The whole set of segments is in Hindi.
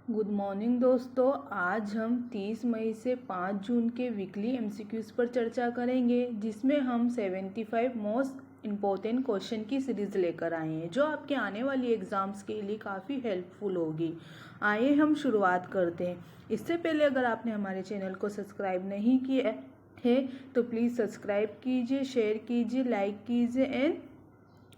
गुड मॉर्निंग दोस्तों। आज हम 30 मई से 5 जून के वीकली एमसीक्यूज़ पर चर्चा करेंगे, जिसमें हम 75 मोस्ट इम्पोर्टेंट क्वेश्चन की सीरीज लेकर आए हैं, जो आपके आने वाली एग्जाम्स के लिए काफ़ी हेल्पफुल होगी। आइए हम शुरुआत करते हैं। इससे पहले अगर आपने हमारे चैनल को सब्सक्राइब नहीं किया है तो प्लीज़ सब्सक्राइब कीजिए, शेयर कीजिए, लाइक कीजिए एंड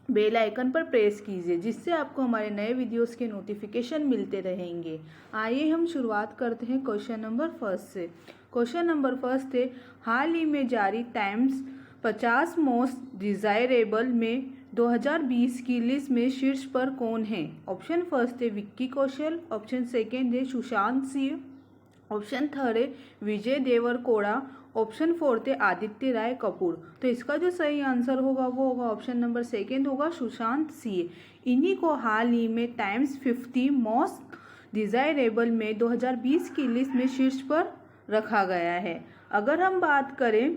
बेल आइकन पर प्रेस कीजिए, जिससे आपको हमारे नए वीडियोस के नोटिफिकेशन मिलते रहेंगे। आइए हम शुरुआत करते हैं क्वेश्चन नंबर फर्स्ट से। क्वेश्चन नंबर फर्स्ट है, हाल ही में जारी टाइम्स 50 मोस्ट डिजायरेबल में 2020 की लिस्ट में शीर्ष पर कौन है? ऑप्शन फर्स्ट है विक्की कौशल, ऑप्शन सेकेंड है सुशांत सिंह, ऑप्शन थर्ड है विजय देवरकोड़ा, ऑप्शन फोर्थ है आदित्य राय कपूर। तो इसका जो सही आंसर होगा वो होगा ऑप्शन नंबर सेकेंड होगा सुशांत सिंह। इन्हीं को हाल ही में टाइम्स 50 मोस्ट डिजायरेबल में 2020 की लिस्ट में शीर्ष पर रखा गया है। अगर हम बात करें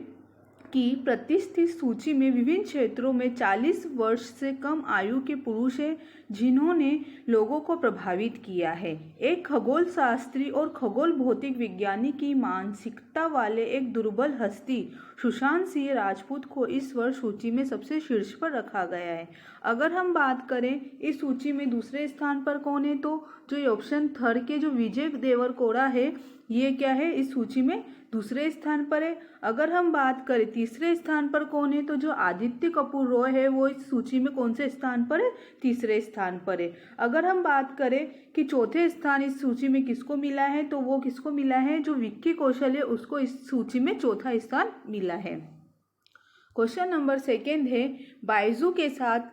कि प्रतिष्ठित सूची में विभिन्न क्षेत्रों में 40 वर्ष से कम आयु के पुरुष हैं जिन्होंने लोगों को प्रभावित किया है। एक खगोल शास्त्री और खगोल भौतिक विज्ञानी की मानसिकता वाले एक दुर्बल हस्ती सुशांत सिंह राजपूत को इस वर्ष सूची में सबसे शीर्ष पर रखा गया है। अगर हम बात करें इस सूची में दूसरे स्थान पर कौन है, तो जो ऑप्शन थर्ड के जो विजय देवरकोड़ा है, ये क्या है, इस सूची में दूसरे स्थान पर है। अगर हम बात करें तीसरे स्थान पर कौन है, तो जो आदित्य कपूर रॉय है वो इस सूची में कौन से स्थान पर है, तीसरे स्थान पर है। अगर हम बात करें कि चौथे स्थान इस सूची में किसको मिला है, तो वो किसको मिला है, जो विक्की कौशल है उसको इस सूची में चौथा स्थान मिला है। क्वेश्चन नंबर सेकेंड है, बायजू के साथ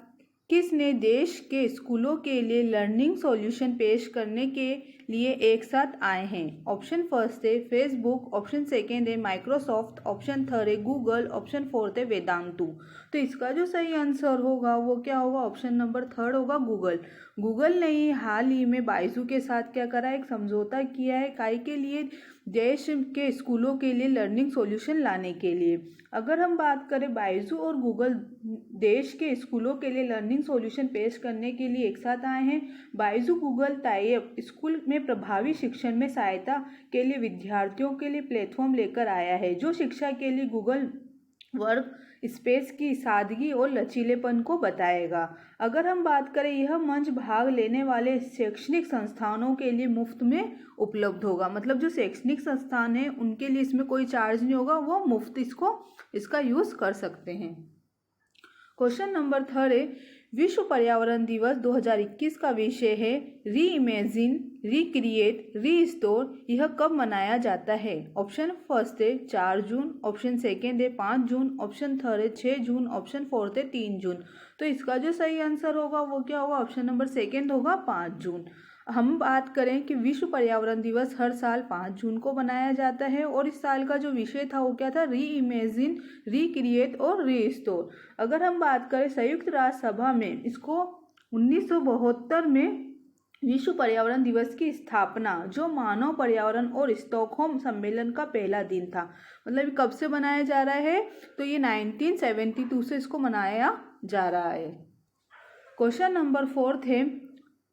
किसने देश के स्कूलों के लिए लर्निंग सॉल्यूशन पेश करने के लिए एक साथ आए हैं? ऑप्शन फर्स्ट है फेसबुक, ऑप्शन सेकेंड है माइक्रोसॉफ्ट, ऑप्शन थर्ड है गूगल, ऑप्शन फोर्थ है वेदांतु। तो इसका जो सही आंसर होगा वो क्या होगा, ऑप्शन नंबर थर्ड होगा गूगल। गूगल ने ही हाल ही में बायजू के साथ क्या करा, एक समझौता किया है काई के लिए, देश के स्कूलों के लिए लर्निंग सॉल्यूशन लाने के लिए। अगर हम बात करें बायजू और गूगल देश के स्कूलों के लिए लर्निंग सॉल्यूशन पेश करने के लिए एक साथ आए हैं। बायजू गूगल टाइप स्कूल में प्रभावी शिक्षण में सहायता के लिए विद्यार्थियों के लिए प्लेटफॉर्म लेकर आया है, जो शिक्षा के लिए गूगल वर्क स्पेस की सादगी और लचीलेपन को बताएगा। अगर हम बात करें, यह मंच भाग लेने वाले शैक्षणिक संस्थानों के लिए मुफ्त में उपलब्ध होगा। मतलब जो शैक्षणिक संस्थान है उनके लिए इसमें कोई चार्ज नहीं होगा, वो मुफ्त इसका यूज कर सकते हैं। क्वेश्चन नंबर थर्ड है, विश्व पर्यावरण दिवस 2021 का विषय है री इमेजिन, रिक्रिएट, रीस्टोर। यह कब मनाया जाता है? ऑप्शन फर्स्ट है 4 जून, ऑप्शन सेकेंड है 5 जून, ऑप्शन थर्ड है 6 जून, ऑप्शन फोर्थ है 3 जून। तो इसका जो सही आंसर होगा वो क्या होगा, ऑप्शन नंबर सेकेंड होगा 5 जून। हम बात करें कि विश्व पर्यावरण दिवस हर साल 5 जून को मनाया जाता है, और इस साल का जो विषय था वो क्या था, री इमेजिन, रिक्रिएट और रीस्टोर। अगर हम बात करें संयुक्त राष्ट्र सभा में इसको 1972 में विश्व पर्यावरण दिवस की स्थापना, जो मानव पर्यावरण और स्टॉकहोम सम्मेलन का पहला दिन था। मतलब कब से मनाया जा रहा है, तो ये 1972 से इसको मनाया जा रहा है। क्वेश्चन नंबर फोर्थ है,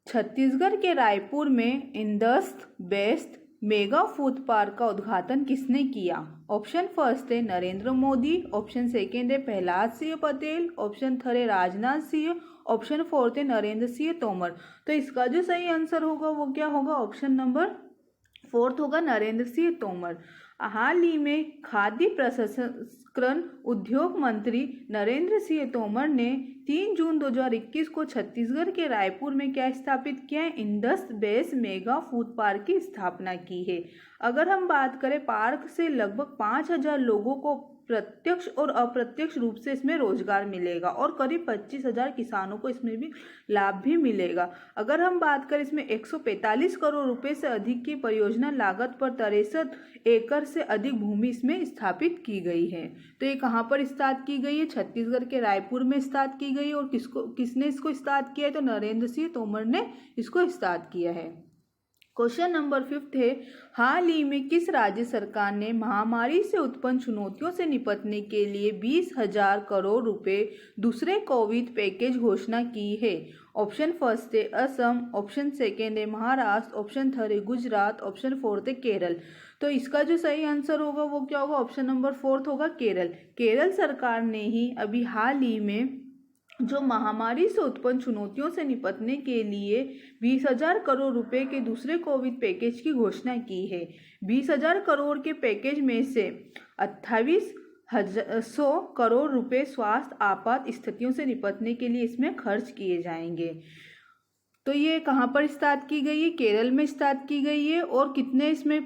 छत्तीसगढ़ के रायपुर में इंडस्ट बेस्ट मेगा फूड पार्क का उद्घाटन किसने किया? ऑप्शन फर्स्ट है नरेंद्र मोदी, ऑप्शन सेकेंड है प्रहलाद सिंह पटेल, ऑप्शन थर्ड है राजनाथ सिंह, ऑप्शन फोर्थ है नरेंद्र सिंह तोमर। तो इसका जो सही आंसर होगा वो क्या होगा, ऑप्शन नंबर फोर्थ होगा नरेंद्र सिंह तोमर। हाल ही में खाद्य प्रसंस्करण उद्योग मंत्री नरेंद्र सिंह तोमर ने 3 जून 2021 को छत्तीसगढ़ के रायपुर में क्या स्थापित किया है, इंडस्ट बेस मेगा फूड पार्क की स्थापना की है। अगर हम बात करें, पार्क से लगभग 5000 लोगों को प्रत्यक्ष और अप्रत्यक्ष रूप से इसमें रोजगार मिलेगा, और करीब 25,000 किसानों को इसमें भी लाभ भी मिलेगा। अगर हम बात करें, इसमें 145 करोड़ रुपए से अधिक की परियोजना लागत पर 63 एकड़ से अधिक भूमि इसमें स्थापित की गई है। तो ये कहाँ पर स्थापित की गई है, छत्तीसगढ़ के रायपुर में स्थापित की गई है। और किसने इसको स्थापित किया है, तो नरेंद्र सिंह तोमर ने इसको स्थापित किया है। क्वेश्चन नंबर 5 है, हाल ही में किस राज्य सरकार ने महामारी से उत्पन्न चुनौतियों से निपटने के लिए 20,000 करोड़ रुपए दूसरे कोविड पैकेज घोषणा की है? ऑप्शन फर्स्ट है असम, ऑप्शन सेकेंड है महाराष्ट्र, ऑप्शन थर्ड है गुजरात, ऑप्शन फोर्थ है केरल। तो इसका जो सही आंसर होगा वो क्या होगा? ऑप्शन नंबर फोर्थ होगा केरल। केरल सरकार ने ही अभी हाल ही में जो महामारी से उत्पन्न चुनौतियों से निपटने के लिए 20,000 करोड़ रुपए के दूसरे कोविड पैकेज की घोषणा की है। 20,000 करोड़ के पैकेज में से 28,100 करोड़ रुपए स्वास्थ्य आपात स्थितियों से निपटने के लिए इसमें खर्च किए जाएंगे। तो ये कहाँ पर स्टार्ट की गई है? केरल में स्टार्ट की गई है। और कितने इसमें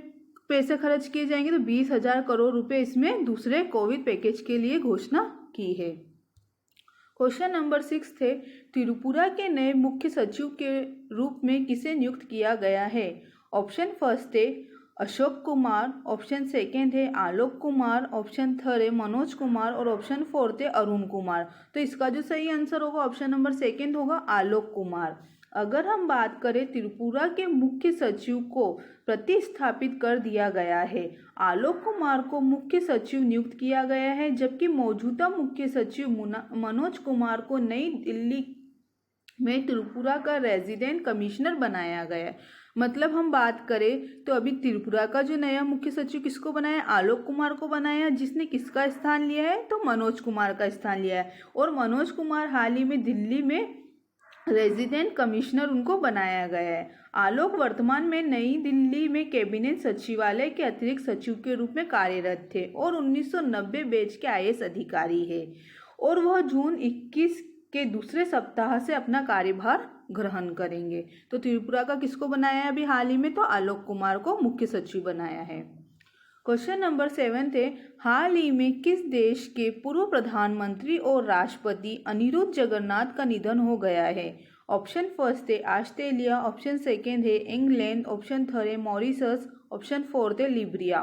पैसे खर्च किए जाएंगे? तो 20,000 करोड़ रुपए इसमें दूसरे कोविड पैकेज के लिए घोषणा की है। क्वेश्चन नंबर 6 है, त्रिपुरा के नए मुख्य सचिव के रूप में किसे नियुक्त किया गया है? ऑप्शन फर्स्ट है अशोक कुमार, ऑप्शन सेकेंड है आलोक कुमार, ऑप्शन थर्ड है मनोज कुमार और ऑप्शन फोर्थ है अरुण कुमार। तो इसका जो सही आंसर होगा ऑप्शन नंबर सेकेंड होगा आलोक कुमार। अगर हम बात करें त्रिपुरा के मुख्य सचिव को प्रतिस्थापित कर दिया गया है। आलोक कुमार को मुख्य सचिव नियुक्त किया गया है, जबकि मौजूदा मुख्य सचिव मनोज कुमार को नई दिल्ली में त्रिपुरा का रेजिडेंट कमिश्नर बनाया गया है। मतलब हम बात करें तो अभी त्रिपुरा का जो नया मुख्य सचिव किसको बनाया? आलोक कुमार को बनाया, जिसने किसका स्थान लिया है? तो मनोज कुमार का स्थान लिया है। और मनोज कुमार हाल ही में दिल्ली में रेजिडेंट कमिश्नर उनको बनाया गया है। आलोक वर्तमान में नई दिल्ली में कैबिनेट सचिवालय के अतिरिक्त सचिव के रूप में कार्यरत थे और 1990 बैच के IAS अधिकारी है और वह जून 21 के दूसरे सप्ताह से अपना कार्यभार ग्रहण करेंगे। तो त्रिपुरा का किसको बनाया है अभी हाल ही में? तो आलोक कुमार को मुख्य सचिव बनाया है। क्वेश्चन नंबर 7 है, हाल ही में किस देश के पूर्व प्रधानमंत्री और राष्ट्रपति अनिरुद्ध जगन्नाथ का निधन हो गया है? ऑप्शन फर्स्ट है ऑस्ट्रेलिया, ऑप्शन सेकेंड है इंग्लैंड, ऑप्शन थर्ड है मॉरिशस, ऑप्शन फोर्थ है लिब्रिया।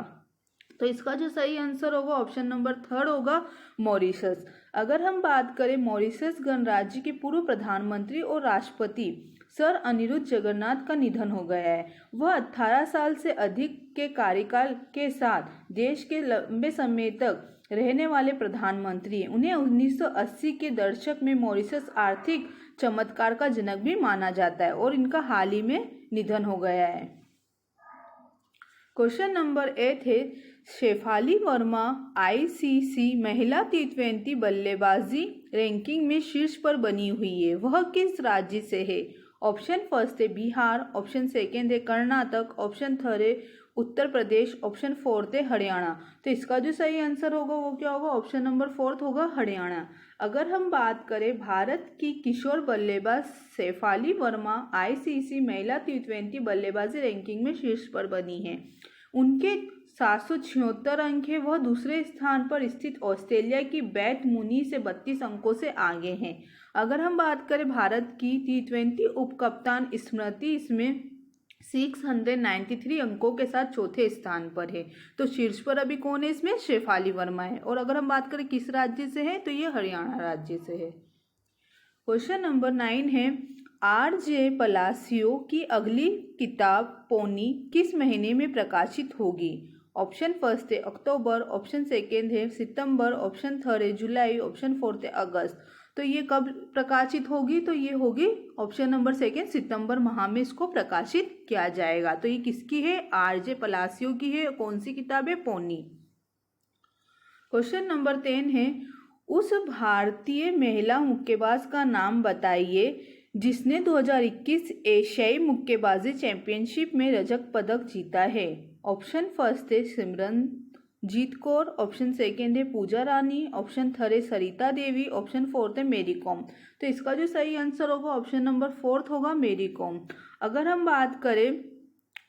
तो इसका जो सही आंसर होगा ऑप्शन नंबर थर्ड होगा मॉरिशस। अगर हम बात करें मॉरिशस गणराज्य के पूर्व प्रधानमंत्री और राष्ट्रपति सर अनिरुद्ध जगन्नाथ का निधन हो गया है। वह 18 साल से अधिक के कार्यकाल के साथ देश के लंबे समय तक रहने वाले प्रधानमंत्री हैं। उन्हें 1980 के दशक में मॉरिशस आर्थिक चमत्कार का जनक भी माना जाता है और इनका हाल ही में निधन हो गया है। क्वेश्चन नंबर 8 है, शेफाली वर्मा ICC महिला T20 बल्लेबाजी रैंकिंग में शीर्ष पर बनी हुई है। वह किस राज्य से है? ऑप्शन फर्स्ट है बिहार, ऑप्शन सेकेंड है कर्नाटक, ऑप्शन थर्ड है उत्तर प्रदेश, ऑप्शन फोर्थ है हरियाणा। तो इसका जो सही आंसर होगा वो क्या होगा? ऑप्शन नंबर फोर्थ होगा हरियाणा। अगर हम बात करें भारत की किशोर बल्लेबाज शेफाली वर्मा ICC महिला T20 बल्लेबाजी रैंकिंग में शीर्ष पर बनी है। उनके 776 अंक है। वह दूसरे स्थान पर स्थित ऑस्ट्रेलिया की बैट मुनी से 32 अंकों से आगे हैं। अगर हम बात करें भारत की T20 उप कप्तान स्मृति इसमें 693 अंकों के साथ चौथे स्थान पर है। तो शीर्ष पर अभी कौन है इसमें? शेफाली वर्मा है। और अगर हम बात करें किस राज्य से है तो ये हरियाणा राज्य से है। क्वेश्चन नंबर 9 है, RJ पलासियो की अगली किताब पोनी किस महीने में प्रकाशित होगी? ऑप्शन फर्स्ट है अक्टूबर, ऑप्शन सेकेंड है सितंबर, ऑप्शन थर्ड है जुलाई, ऑप्शन फोर्थ है अगस्त। तो ये कब प्रकाशित होगी? तो ये होगी ऑप्शन नंबर सेकेंड सितंबर माह में इसको प्रकाशित किया जाएगा। तो ये किसकी है? RJ पलासियो की है। कौन सी किताब है? पोनी। क्वेश्चन नंबर 10 है, उस भारतीय महिला मुक्केबाज का नाम बताइए जिसने 2021 एशियाई मुक्केबाजी चैंपियनशिप में रजत पदक जीता है। ऑप्शन फर्स्ट है सिमरनजीत कौर, ऑप्शन सेकेंड है पूजा रानी, ऑप्शन थर्ड है सरिता देवी, ऑप्शन फोर्थ है मेरी कॉम। तो इसका जो सही आंसर होगा ऑप्शन नंबर फोर्थ होगा मेरी कॉम। अगर हम बात करें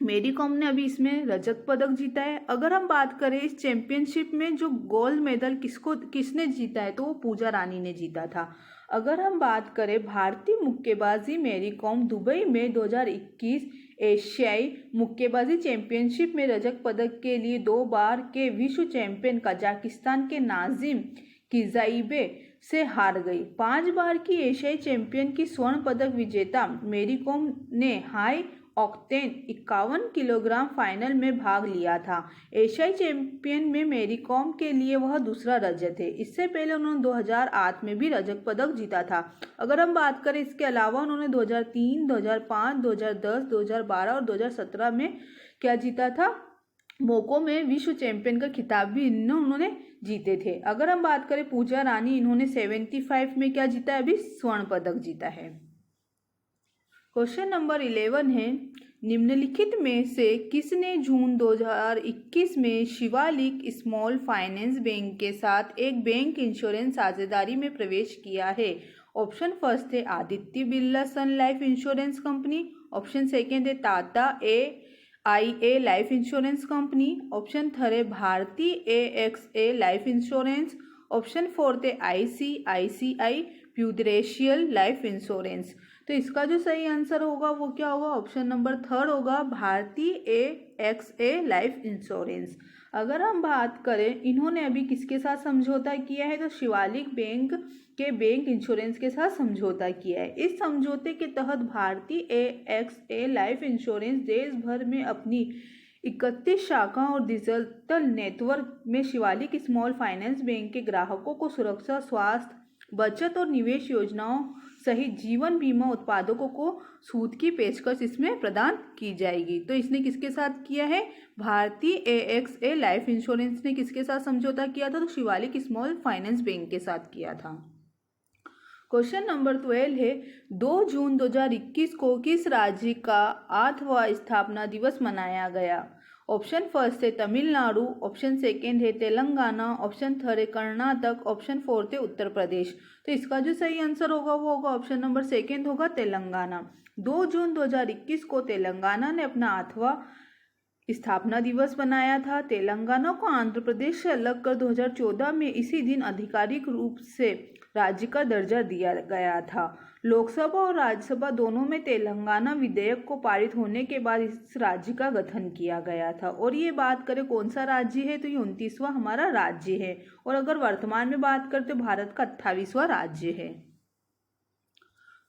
मेरी कॉम ने अभी इसमें रजत पदक जीता है। अगर हम बात करें इस चैंपियनशिप में जो गोल्ड मेडल किसने जीता है तो वो पूजा रानी ने जीता था। अगर हम बात करें भारतीय मुक्केबाजी मेरी कॉम दुबई में 2021 एशियाई मुक्केबाजी चैंपियनशिप में रजत पदक के लिए 2 बार के विश्व चैंपियन कजाकिस्तान के नाजिम किजाइबे से हार गई। 5 बार की एशियाई चैंपियन की स्वर्ण पदक विजेता मेरी कॉम ने हाई ऑक्टेन 51 किलोग्राम फाइनल में भाग लिया था। एशियाई चैंपियन में मैरी कॉम के लिए वह दूसरा रजत है। इससे पहले उन्होंने 2008 में भी रजत पदक जीता था। अगर हम बात करें इसके अलावा उन्होंने 2003, 2005, 2010, 2012 और 2017 में क्या जीता था, मोको में विश्व चैंपियन का खिताब भी इन्होंने जीते थे। अगर हम बात करें पूजा रानी, इन्होंने 75 में क्या जीता है, अभी स्वर्ण पदक जीता है। क्वेश्चन नंबर 11 है, निम्नलिखित में से किसने जून 2021 में शिवालिक स्मॉल फाइनेंस बैंक के साथ एक बैंक इंश्योरेंस साझेदारी में प्रवेश किया है? ऑप्शन फर्स्ट है Aditya Birla sun life insurance company, option second है Tata AIA life insurance company, option third है Bharti AXA life insurance, option fourth है ICICI प्रूडेंशियल लाइफ इंश्योरेंस। तो इसका जो सही आंसर होगा वो क्या होगा, ऑप्शन नंबर थर्ड होगा, भारती AXA लाइफ इंश्योरेंस। अगर हम बात करें इन्होंने अभी किसके साथ समझौता किया है, तो शिवालिक बैंक के बैंक इंश्योरेंस के साथ समझौता किया है। इस समझौते के तहत भारती AXA लाइफ इंश्योरेंस देश भर में अपनी 31 शाखाओं और डिजिटल नेटवर्क में शिवालिक स्मॉल फाइनेंस बैंक के ग्राहकों को सुरक्षा, स्वास्थ्य, बचत और निवेश योजनाओं सहित जीवन बीमा उत्पादों को सूद की पेशकश इसमें प्रदान की जाएगी। तो इसने किसके साथ किया है, भारती AXA लाइफ इंश्योरेंस ने किसके साथ समझौता किया था, तो शिवालिक स्मॉल फाइनेंस बैंक के साथ किया था। क्वेश्चन नंबर 12 है, 2 जून 2021 को किस राज्य का 8वां स्थापना दिवस मनाया गया? ऑप्शन फर्स्ट है तमिलनाडु, ऑप्शन सेकेंड है तेलंगाना, ऑप्शन थर्ड है कर्नाटक, ऑप्शन फोर्थ है उत्तर प्रदेश। तो इसका जो सही आंसर होगा वो होगा ऑप्शन नंबर सेकेंड होगा, तेलंगाना। 2 जून 2021 को तेलंगाना ने अपना 8वां स्थापना दिवस बनाया था। तेलंगाना को आंध्र प्रदेश से अलग कर 2014 में इसी दिन आधिकारिक रूप से राज्य का दर्जा दिया गया था। लोकसभा और राज्यसभा दोनों में तेलंगाना विधेयक को पारित होने के बाद इस राज्य का गठन किया गया था। और ये बात करें कौन सा राज्य है, तो ये 29वां हमारा राज्य है। और अगर वर्तमान में बात करते तो भारत का 28वां राज्य है।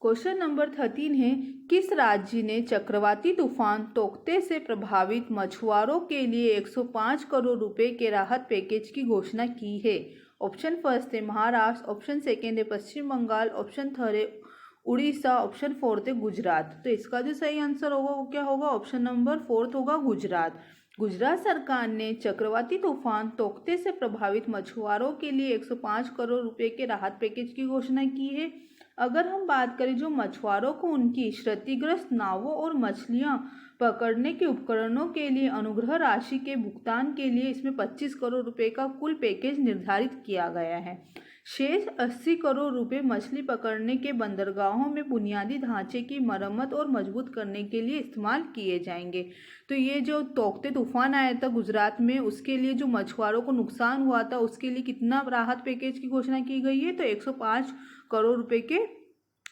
क्वेश्चन नंबर 13 है, किस राज्य ने चक्रवाती तूफान तोकते से प्रभावित मछुआरों के लिए 105 करोड़ रुपए के राहत पैकेज की घोषणा की है? ऑप्शन फर्स्ट है महाराष्ट्र, ऑप्शन सेकेंड है पश्चिम बंगाल, ऑप्शन थर्ड है उड़ीसा, ऑप्शन फोर्थ है गुजरात। तो इसका जो सही आंसर होगा वो क्या होगा, ऑप्शन नंबर फोर्थ होगा, गुजरात। गुजरात सरकार ने चक्रवाती तूफान तोकते से प्रभावित मछुआरों के लिए 105 करोड़ रुपए के राहत पैकेज की घोषणा की है। अगर हम बात करें जो मछुआरों को उनकी क्षतिग्रस्त नावों और मछलियां पकड़ने के उपकरणों के लिए अनुग्रह राशि के भुगतान के लिए इसमें 25 करोड़ रुपए का कुल पैकेज निर्धारित किया गया है। शेष 80 करोड़ रुपए मछली पकड़ने के बंदरगाहों में बुनियादी ढांचे की मरम्मत और मजबूत करने के लिए इस्तेमाल किए जाएंगे। तो ये जो तोकते तूफान आया था गुजरात में, उसके लिए जो मछुआरों को नुकसान हुआ था उसके लिए कितना राहत पैकेज की घोषणा की गई है, तो 105 करोड़ रुपए के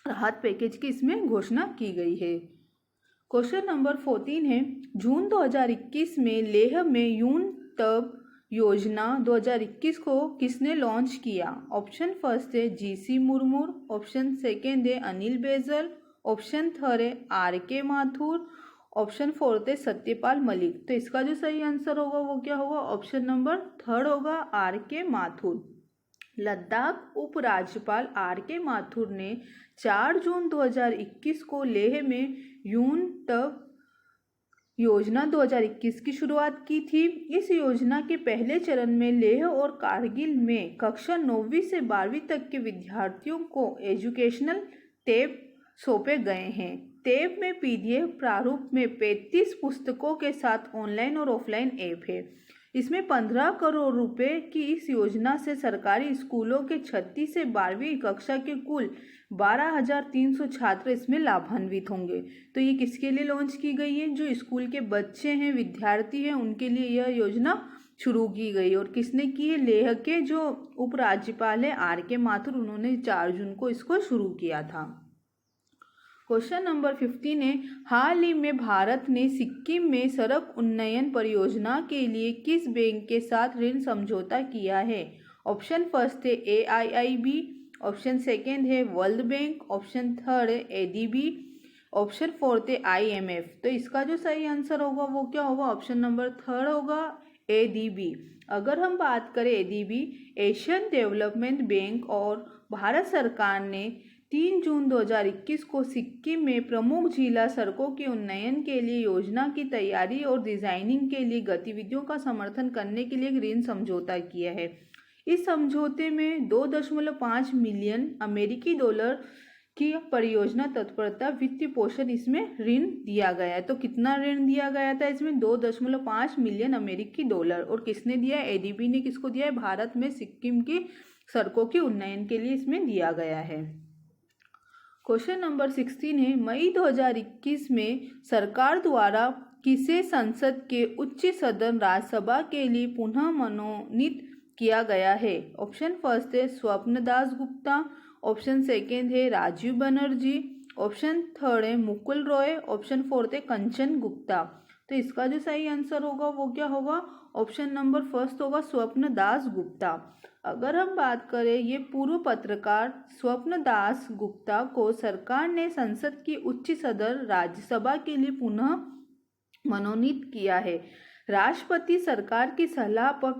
राहत पैकेज की इसमें घोषणा की गई है। क्वेश्चन नंबर 14 है, जून 2021 में लेह में यून तब योजना 2021 को किसने लॉन्च किया? ऑप्शन फर्स्ट है GC मुर्मू, ऑप्शन सेकेंड है अनिल बैजल, ऑप्शन थर्ड है RK माथुर, ऑप्शन फोर्थ है सत्यपाल मलिक। तो इसका जो सही आंसर होगा वो क्या होगा, ऑप्शन नंबर थर्ड होगा, RK माथुर। लद्दाख उपराज्यपाल RK माथुर ने 4 जून 2021 को लेह में यून तब योजना 2021 की शुरुआत की थी। इस योजना के पहले चरण में लेह और कारगिल में कक्षा 9वीं से 12वीं तक के विद्यार्थियों को एजुकेशनल टैब सौंपे गए हैं। टैब में PDF प्रारूप में 35 पुस्तकों के साथ ऑनलाइन और ऑफलाइन ऐप है। इसमें 15 करोड़ रुपए की इस योजना से सरकारी स्कूलों के 36 से 12वीं कक्षा के कुल 12,300 छात्र इसमें लाभान्वित होंगे। तो ये किसके लिए लॉन्च की गई है, जो स्कूल के बच्चे हैं, विद्यार्थी हैं, उनके लिए यह योजना शुरू की गई। और किसने की है, लेह के जो उपराज्यपाल है RK माथुर, उन्होंने 4 जून को इसको शुरू किया था। क्वेश्चन नंबर 15 है, हाल ही में भारत ने सिक्किम में सड़क उन्नयन परियोजना के लिए किस बैंक के साथ ऋण समझौता किया है? ऑप्शन फर्स्ट है AIIB, ऑप्शन सेकेंड है वर्ल्ड बैंक, ऑप्शन थर्ड है ADB, ऑप्शन फोर्थ है IMF। तो इसका जो सही आंसर होगा वो क्या होगा, ऑप्शन नंबर थर्ड होगा ADB। अगर हम बात करें ADB, एशियन डेवलपमेंट बैंक और भारत सरकार ने 3 जून 2021 को सिक्किम में प्रमुख जिला सड़कों के उन्नयन के लिए योजना की तैयारी और डिजाइनिंग के लिए गतिविधियों का समर्थन करने के लिए एक ऋण समझौता किया है। इस समझौते में 2.5 मिलियन अमेरिकी डॉलर की परियोजना तत्परता वित्तीय पोषण इसमें ऋण दिया गया है। तो कितना ऋण दिया गया था इसमें, 2.5 मिलियन अमेरिकी डॉलर। और किसने दिया है, ADB ने किसको दिया है, भारत में सिक्किम की सड़कों के उन्नयन के लिए इसमें दिया गया है। क्वेश्चन नंबर 16 है, मई 2021 में सरकार द्वारा किसे संसद के उच्च सदन राज्यसभा के लिए पुनः मनोनीत किया गया है। ऑप्शन फर्स्ट है स्वप्न दास गुप्ता, ऑप्शन सेकेंड है राजीव बनर्जी, ऑप्शन थर्ड है मुकुल रॉय, ऑप्शन फोर्थ है कंचन गुप्ता। तो इसका जो सही आंसर होगा वो क्या होगा, ऑप्शन नंबर फर्स्ट होगा स्वप्न दास गुप्ता। अगर हम बात करें, ये पूर्व पत्रकार स्वप्न दास गुप्ता को सरकार ने संसद की उच्च सदन राज्यसभा के लिए पुनः मनोनीत किया है। राष्ट्रपति सरकार की सलाह पर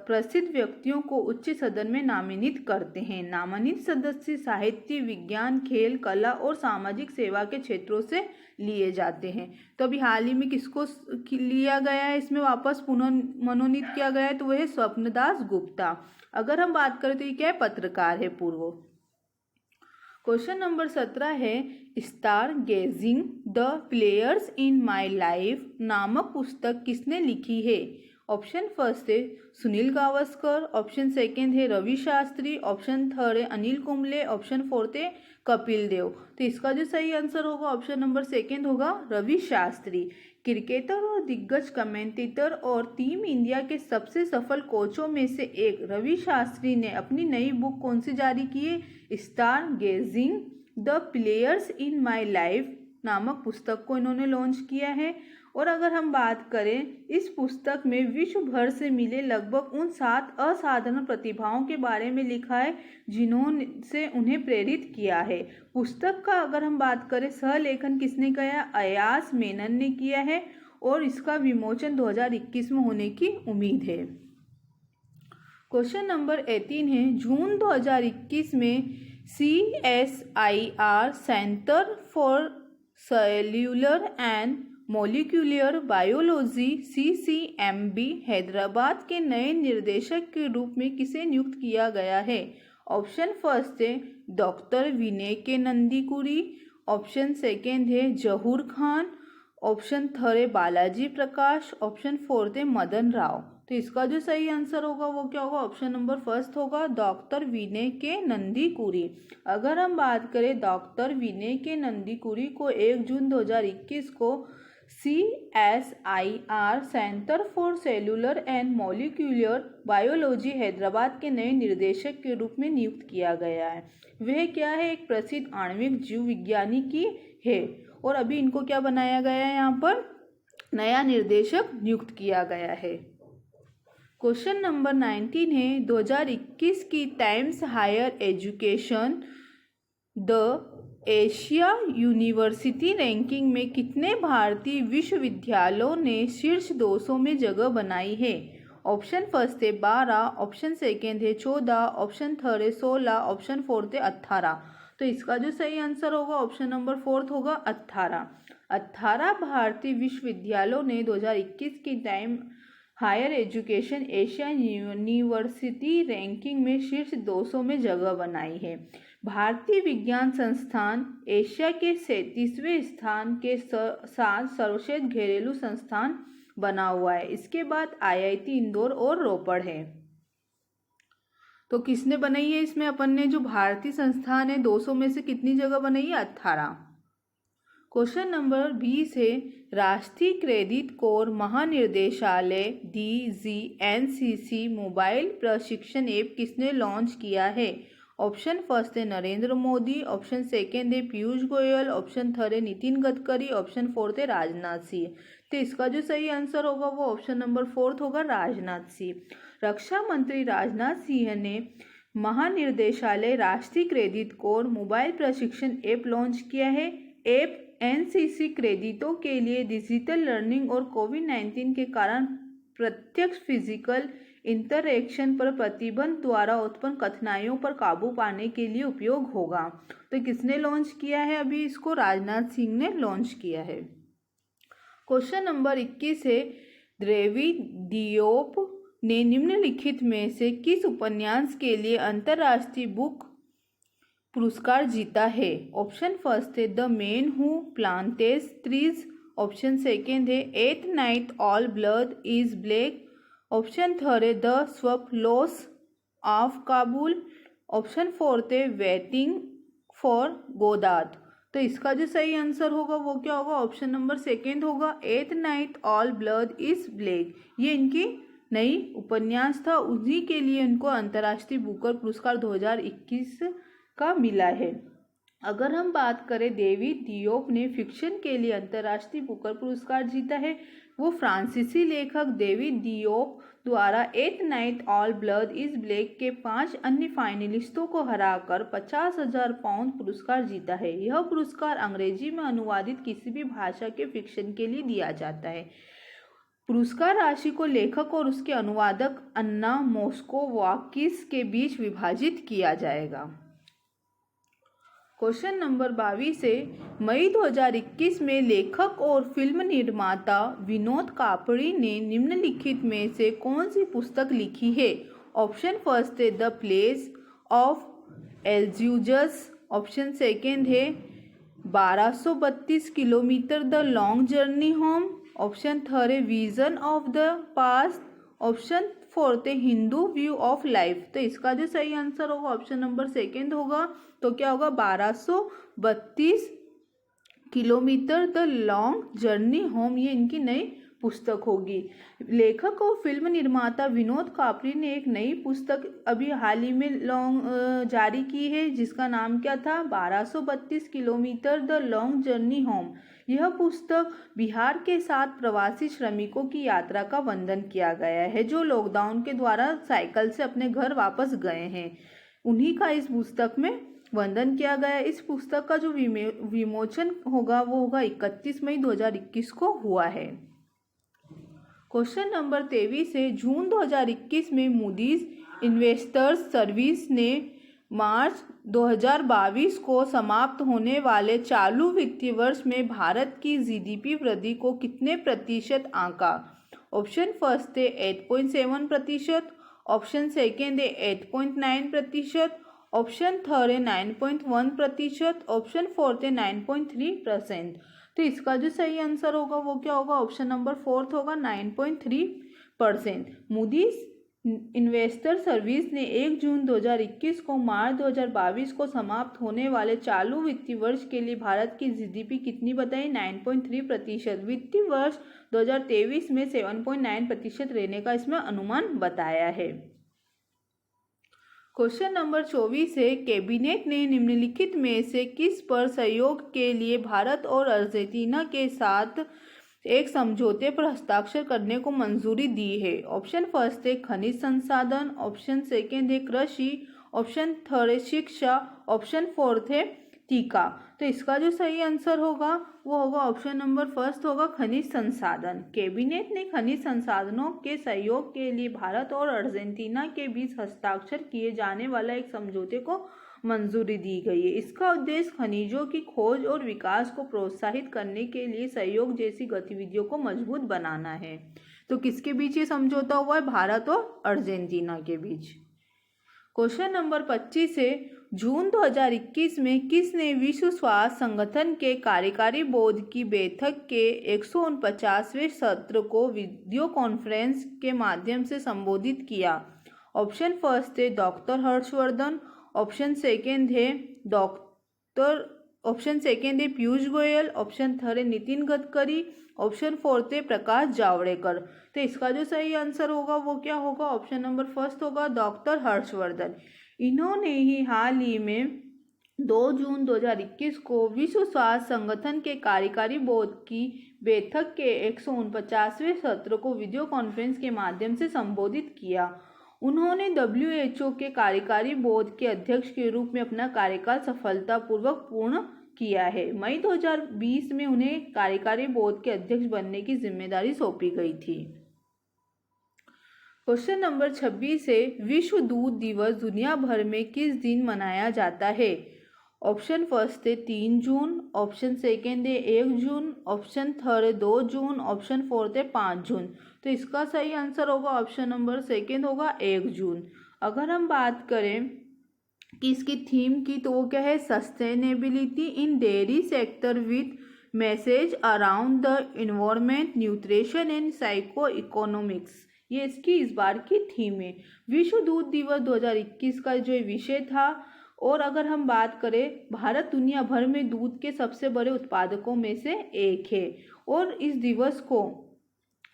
प्रसिद्ध व्यक्तियों को उच्च सदन में नामित करते हैं। नामित सदस्य साहित्य, विज्ञान, खेल, कला और सामाजिक सेवा के क्षेत्रों से लिए जाते हैं। तो अभी हाल ही में किसको लिया गया है, इसमें वापस पुनः मनोनीत किया गया है, तो वह है स्वप्नदास गुप्ता। अगर हम बात करें तो ये क्या है, पत्रकार है पूर्व। क्वेश्चन नंबर 17 है, stargazing the players in my life नामक पुस्तक किसने लिखी है। ऑप्शन फर्स्ट है सुनील गावस्कर, ऑप्शन सेकेंड है रवि शास्त्री, ऑप्शन थर्ड है अनिल कुंबले, ऑप्शन फोर्थ है कपिल देव। तो इसका जो सही आंसर होगा ऑप्शन नंबर सेकेंड होगा रवि शास्त्री। क्रिकेटर और दिग्गज कमेंटेटर और टीम इंडिया के सबसे सफल कोचों में से एक रवि शास्त्री ने अपनी नई बुक कौन सी जारी की है, stargazing the players in my life नामक पुस्तक को इन्होंने लॉन्च किया है। और अगर हम बात करें, इस पुस्तक में विश्व भर से मिले लगभग उन 7 असाधारण प्रतिभाओं के बारे में लिखा है जिन्होंने से उन्हें प्रेरित किया है। पुस्तक का अगर हम बात करें, सहलेखन किसने किया, अयास मेनन ने किया है और इसका विमोचन 2021 में होने की उम्मीद है। क्वेश्चन नंबर 18 है, जून 2021 में CSIR centre for cellular and molecular biology CCMB Hyderabad के नए निर्देशक के रूप में किसे नियुक्त किया गया है। ऑप्शन फर्स्ट है डॉक्टर विनय के नंदीकुरी, ऑप्शन सेकेंड है जहूर खान, ऑप्शन थर्ड है बालाजी प्रकाश, ऑप्शन फोर्थ है मदन राव। तो इसका जो सही आंसर होगा वो क्या होगा, ऑप्शन नंबर फर्स्ट होगा डॉक्टर विनय के नंदीकुरी। अगर हम बात करें, डॉक्टर विनय के नंदीकुरी को 1 जून 2021 को CSIR centre for cellular and molecular biology Hyderabad के नए निर्देशक के रूप में नियुक्त किया गया है। वह क्या है, एक प्रसिद्ध आणविक जीव विज्ञानी है और अभी इनको क्या बनाया गया है, यहाँ पर नया निर्देशक नियुक्त किया गया है। क्वेश्चन नंबर 19 है, 2021 की Times higher education the Asia university ranking में कितने भारतीय विश्वविद्यालयों ने शीर्ष 200 में जगह बनाई है। ऑप्शन फर्स्ट है 12, ऑप्शन सेकेंड है 14, ऑप्शन थर्ड है 16, ऑप्शन फोर्थ है 18। तो इसका जो सही आंसर होगा ऑप्शन नंबर फोर्थ होगा 18। 18 भारतीय विश्वविद्यालयों ने 2021 की time higher education Asia university ranking में शीर्ष 200 में जगह बनाई है। भारतीय विज्ञान संस्थान एशिया के 37वें स्थान के साथ सर्वश्रेष्ठ घरेलू संस्थान बना हुआ है। इसके बाद IIT इंदौर और रोपड़ है। तो किसने बनाई है, इसमें अपन ने जो भारतीय संस्थान है 200 में से कितनी जगह बनाई है, 18। क्वेश्चन नंबर 20 है, राष्ट्रीय क्रेडिट कोर महानिर्देशालय DGNCC मोबाइल प्रशिक्षण ऐप किसने लॉन्च किया है। ऑप्शन फर्स्ट है नरेंद्र मोदी, ऑप्शन सेकेंड है पीयूष गोयल, ऑप्शन थर्ड है नितिन गडकरी, ऑप्शन फोर्थ है राजनाथ सिंह। तो इसका जो सही आंसर होगा वो ऑप्शन नंबर फोर्थ होगा राजनाथ सिंह। रक्षा मंत्री राजनाथ सिंह ने महानिर्देशालय राष्ट्रीय क्रेडिट कोर मोबाइल प्रशिक्षण ऐप लॉन्च किया है। ऐप एनसीसी क्रेडिटों के लिए डिजिटल लर्निंग और कोविड-19 के कारण प्रत्यक्ष फिजिकल इंटरैक्शन पर प्रतिबंध द्वारा उत्पन्न कठिनाइयों पर काबू पाने के लिए उपयोग होगा। तो किसने लॉन्च किया है? अभी इसको राजनाथ सिंह ने लॉन्च किया है। क्वेश्चन नंबर 21 है, डेविड डियोप ने निम्नलिखित में से किस उपन्यास के लिए अंतर्राष्ट्रीय बुक पुरस्कार जीता है? ऑप्शन फर्स्ट है the man who planted trees, option second है at night all blood is black, option third है the swallows of Kabul, option fourth है वेटिंग फॉर गोदाट। तो इसका जो सही आंसर होगा वो क्या होगा? ऑप्शन नंबर सेकेंड होगा, at night all blood is black. ये इनकी नई उपन्यास था, उन्हीं के लिए इनको अंतर्राष्ट्रीय बुकर पुरस्कार 2021 का मिला है। अगर हम बात करें डेविड डियोप ने फिक्शन के लिए अंतर्राष्ट्रीय बुकर पुरस्कार जीता है, वो फ्रांसीसी लेखक डेविड डियोप द्वारा eight night all blood is black के 5 अन्य फाइनलिस्टों को हराकर 50,000 पाउंड पुरस्कार जीता है। यह पुरस्कार अंग्रेजी में अनुवादित किसी भी भाषा के फिक्शन के लिए दिया जाता है। पुरस्कार राशि को लेखक और उसके अनुवादक अन्ना मोस्कोवाकिस के बीच विभाजित किया जाएगा। क्वेश्चन नंबर 22 है, मई 2021 में लेखक और फिल्म निर्माता विनोद कापड़ी ने निम्नलिखित में से कौन सी पुस्तक लिखी है? ऑप्शन फर्स्ट है द प्लेस ऑफ एल्जियस, ऑप्शन सेकेंड है 1232 kilometre the long journey home, option third है vision of the past, option fourth है हिंदू व्यू ऑफ लाइफ। तो इसका जो सही आंसर होगा ऑप्शन नंबर सेकेंड होगा। तो क्या होगा? 1232 kilometre the long journey home, ये इनकी नई पुस्तक होगी। लेखक और फिल्म निर्माता विनोद कापड़ी ने एक नई पुस्तक अभी हाल ही में जारी की है, जिसका नाम क्या था? 1232 kilometre the long journey home. यह पुस्तक बिहार के 7 प्रवासी श्रमिकों की यात्रा का वर्णन किया गया है, जो लॉकडाउन के द्वारा साइकिल से अपने घर वापस गए हैं। उन्हीं का इस पुस्तक में वर्णन किया गया है। इस पुस्तक का जो विमोचन होगा वो होगा 31 मई 2021 को हुआ है। क्वेश्चन नंबर 23 है, जून 2021 में मूडीज इन्वेस्टर्स सर्विस ने मार्च 2022 को समाप्त होने वाले चालू वित्तीय वर्ष में भारत की जीडीपी वृद्धि को कितने प्रतिशत आंका? ऑप्शन फर्स्ट है 8.7%, ऑप्शन सेकेंड है 8.9%, ऑप्शन थर्ड है 9.1%, ऑप्शन फोर्थ है 9.3%। तो इसका जो सही आंसर होगा वो क्या होगा? ऑप्शन नंबर फोर्थ होगा, 9.3%। मूडीज इन्वेस्टर सर्विस ने 1 जून 2021 को मार्च 2022 को समाप्त होने वाले चालू वित्तीय वर्ष के लिए भारत की जीडीपी कितनी बताई? 9.3%। वित्तीय वर्ष 2023 में 7.9% रहने का इसमें अनुमान बताया है। क्वेश्चन नंबर 24 है, कैबिनेट ने निम्नलिखित में से किस पर सहयोग के लिए भारत और अर्जेंटीना के साथ एक समझौते पर हस्ताक्षर करने को मंजूरी दी है? ऑप्शन फर्स्ट है खनिज संसाधन, ऑप्शन सेकेंड है कृषि, ऑप्शन थर्ड है शिक्षा, ऑप्शन फोर्थ है टीका। तो इसका जो सही आंसर होगा वो होगा ऑप्शन नंबर फर्स्ट होगा, खनिज संसाधन। कैबिनेट ने खनिज संसाधनों के सहयोग के लिए भारत और अर्जेंटीना के बीच हस्ताक्षर किए जाने वाला एक समझौते को मंजूरी दी गई है। इसका उद्देश्य खनिजों की खोज और विकास को प्रोत्साहित करने के लिए सहयोग जैसी गतिविधियों को मजबूत बनाना है। तो किसके बीच ये समझौता हुआ है? भारत और अर्जेंटीना के बीच। क्वेश्चन नंबर 25 है, जून 2021 में किसने विश्व स्वास्थ्य संगठन के कार्यकारी बोर्ड की बैठक के 149वें सत्र को वीडियो कॉन्फ्रेंस के माध्यम से संबोधित किया? ऑप्शन फर्स्ट है डॉक्टर हर्षवर्धन, ऑप्शन सेकेंड है पीयूष गोयल, ऑप्शन थर्ड है नितिन गडकरी, ऑप्शन फोर्थ है प्रकाश जावड़ेकर। तो इसका जो सही आंसर होगा वो क्या होगा? ऑप्शन नंबर फर्स्ट होगा, डॉक्टर हर्षवर्धन। इन्होंने ही हाल ही में 2 जून 2021 को विश्व स्वास्थ्य संगठन के कार्यकारी बोर्ड की बैठक के 149वें सत्र को वीडियो कॉन्फ्रेंस के माध्यम से संबोधित किया। उन्होंने WHO के कार्यकारी बोर्ड के अध्यक्ष के रूप में अपना कार्यकाल सफलतापूर्वक पूर्ण किया है। मई 2020 में उन्हें कार्यकारी बोर्ड के अध्यक्ष बनने की जिम्मेदारी सौंपी गई थी। क्वेश्चन नंबर 26 है, विश्व दूध दिवस दुनिया भर में किस दिन मनाया जाता है? ऑप्शन फर्स्ट है 3 जून, ऑप्शन सेकेंड है 1 जून, ऑप्शन थर्ड है 2 जून, ऑप्शन फोर्थ है 5 जून। तो इसका सही आंसर होगा ऑप्शन नंबर सेकेंड होगा 1 जून। अगर हम बात करें कि इसकी थीम की तो वो क्या है, sustainability in dairy sector with message around the environment, nutrition and psycho economics, ये इसकी इस बार की थीम है। विश्व दूध दिवस 2021 का जो विषय था। और अगर हम बात करें, भारत दुनिया भर में दूध के सबसे बड़े उत्पादकों में से एक है और इस दिवस को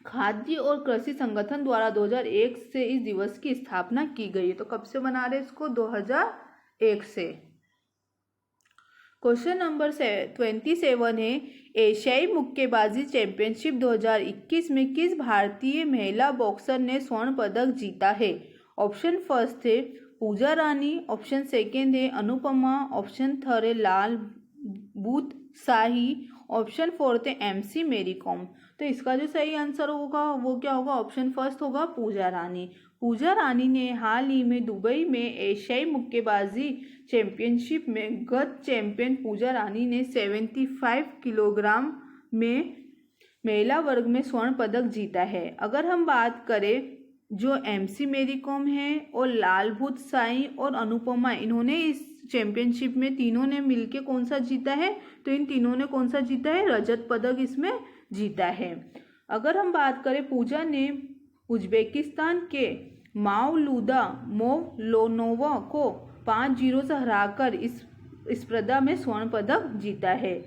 खाद्य और कृषि संगठन द्वारा 2001 से इस दिवस की स्थापना की गई है। तो कब से मना रहे इसको? 2001 से। क्वेश्चन नंबर 27 है, एशियाई मुक्केबाजी चैंपियनशिप 2021 में किस भारतीय महिला बॉक्सर ने स्वर्ण पदक जीता है? ऑप्शन फर्स्ट है पूजा रानी, ऑप्शन सेकेंड है अनुपमा, ऑप्शन थर्ड है लाल बूथ शाही, ऑप्शन फोर्थ है MC मेरी कॉम। तो इसका जो सही आंसर होगा वो क्या होगा? ऑप्शन फर्स्ट होगा पूजा रानी। पूजा रानी ने हाल ही में दुबई में एशियाई मुक्केबाजी चैंपियनशिप में गत चैंपियन पूजा रानी ने 75 किलोग्राम में महिला वर्ग में स्वर्ण पदक जीता है। अगर हम बात करें जो MC मेरी कॉम है और लाल भूत साई और अनुपमा, इन्होंने इस चैंपियनशिप में तीनों ने मिलके कौन सा जीता है? तो इन तीनों ने कौन सा जीता है? रजत पदक इसमें जीता है। अगर हम बात करें, पूजा ने उज्बेकिस्तान के मावलूदा मोवलोनोवा को 5-0 से हराकर इस स्पर्धा में स्वर्ण पदक जीता है।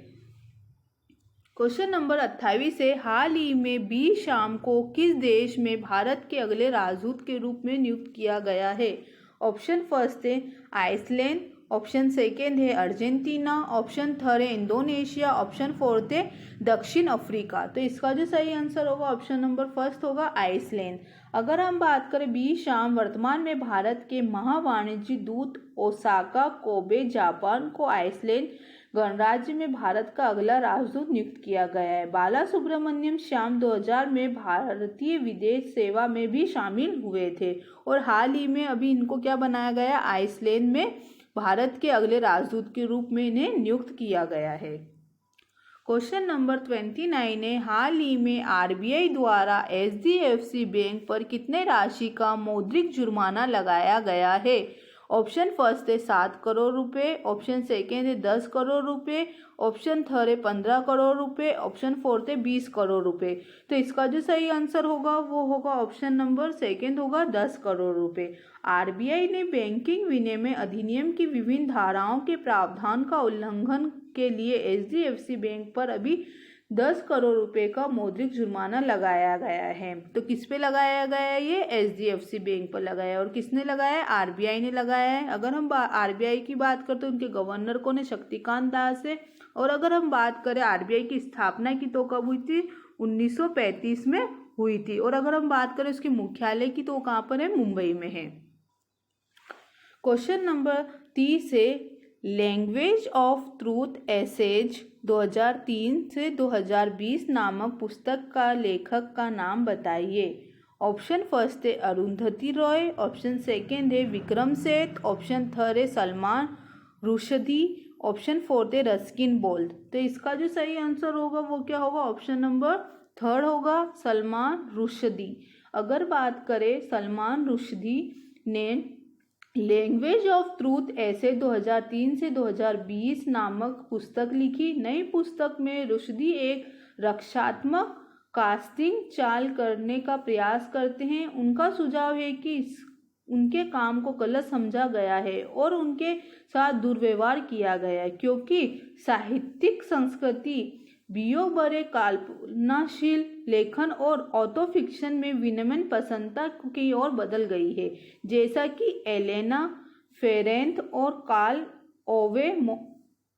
क्वेश्चन नंबर 28 है, हाल ही में बी शाम को किस देश में भारत के अगले राजदूत के रूप में नियुक्त किया गया है? ऑप्शन फर्स्ट है आइसलैंड, ऑप्शन सेकेंड है अर्जेंटीना, ऑप्शन थर्ड है इंडोनेशिया, ऑप्शन फोर्थ है दक्षिण अफ्रीका। तो इसका जो सही आंसर होगा ऑप्शन नंबर फर्स्ट होगा आइसलैंड। अगर हम बात करें, बी शाम वर्तमान में भारत के महावाणिज्य दूत ओसाका कोबे जापान को आइसलैंड गणराज्य में भारत का अगला राजदूत नियुक्त किया गया है। बाला सुब्रमण्यम श्याम 2000 में भारतीय विदेश सेवा में भी शामिल हुए थे और हाल ही में अभी इनको क्या बनाया गया? आइसलैंड में भारत के अगले राजदूत के रूप में इन्हें नियुक्त किया गया है। क्वेश्चन नंबर 29 है, हाल ही में RBI द्वारा HDFC बैंक पर कितने राशि का मौद्रिक जुर्माना लगाया गया है? ऑप्शन फर्स्ट है 7 करोड़ रुपए, ऑप्शन सेकेंड है 10 करोड़ रुपए, ऑप्शन थर्ड है 15 करोड़ रुपए, ऑप्शन फोर्थ है 20 करोड़ रुपए। तो इसका जो सही आंसर होगा वो होगा ऑप्शन नंबर सेकेंड होगा 10 करोड़ रुपए। RBI ने बैंकिंग विनियमन अधिनियम की विभिन्न धाराओं के प्रावधान का उल्लंघन के लिए HDFC बैंक पर अभी 10 करोड़ रुपए का मौद्रिक जुर्माना लगाया गया है। तो किस पे लगाया गया है? ये HDFC बैंक पर लगाया है। और किसने लगाया है? RBI ने लगाया है। अगर हम RBI की बात करते हैं, उनके गवर्नर कौन है? शक्तिकांत दास है। और अगर हम बात करें RBI की स्थापना की तो कब हुई थी? 1935 में हुई थी। और अगर हम बात करें उसके मुख्यालय की तो कहाँ पर है? मुंबई में है। क्वेश्चन नंबर 30 है, लैंग्वेज ऑफ ट्रूथ एसेज 2003 से 2020 नामक पुस्तक का लेखक का नाम बताइए। ऑप्शन फर्स्ट है अरुंधति रॉय, ऑप्शन सेकेंड है विक्रम सेठ, ऑप्शन थर्ड है सलमान रुश्दी, ऑप्शन फोर्थ है रस्किन बोल्ड। तो इसका जो सही आंसर होगा वो क्या होगा? ऑप्शन नंबर थर्ड होगा सलमान रुश्दी। अगर बात करें, सलमान रुश्दी ने लैंग्वेज ऑफ ट्रूथ ऐसे 2003 से 2020 नामक पुस्तक लिखी। नई पुस्तक में रुश्दी एक रक्षात्मक कास्टिंग चाल करने का प्रयास करते हैं। उनका सुझाव है कि उनके काम को गलत समझा गया है और उनके साथ दुर्व्यवहार किया गया है, क्योंकि साहित्यिक संस्कृति बियोबरे कल्पनाशील लेखन और ऑटो फिक्शन में विनिमय पसंदता की ओर बदल गई है, जैसा कि एलेना फेरेंथ और कार्ल ओवे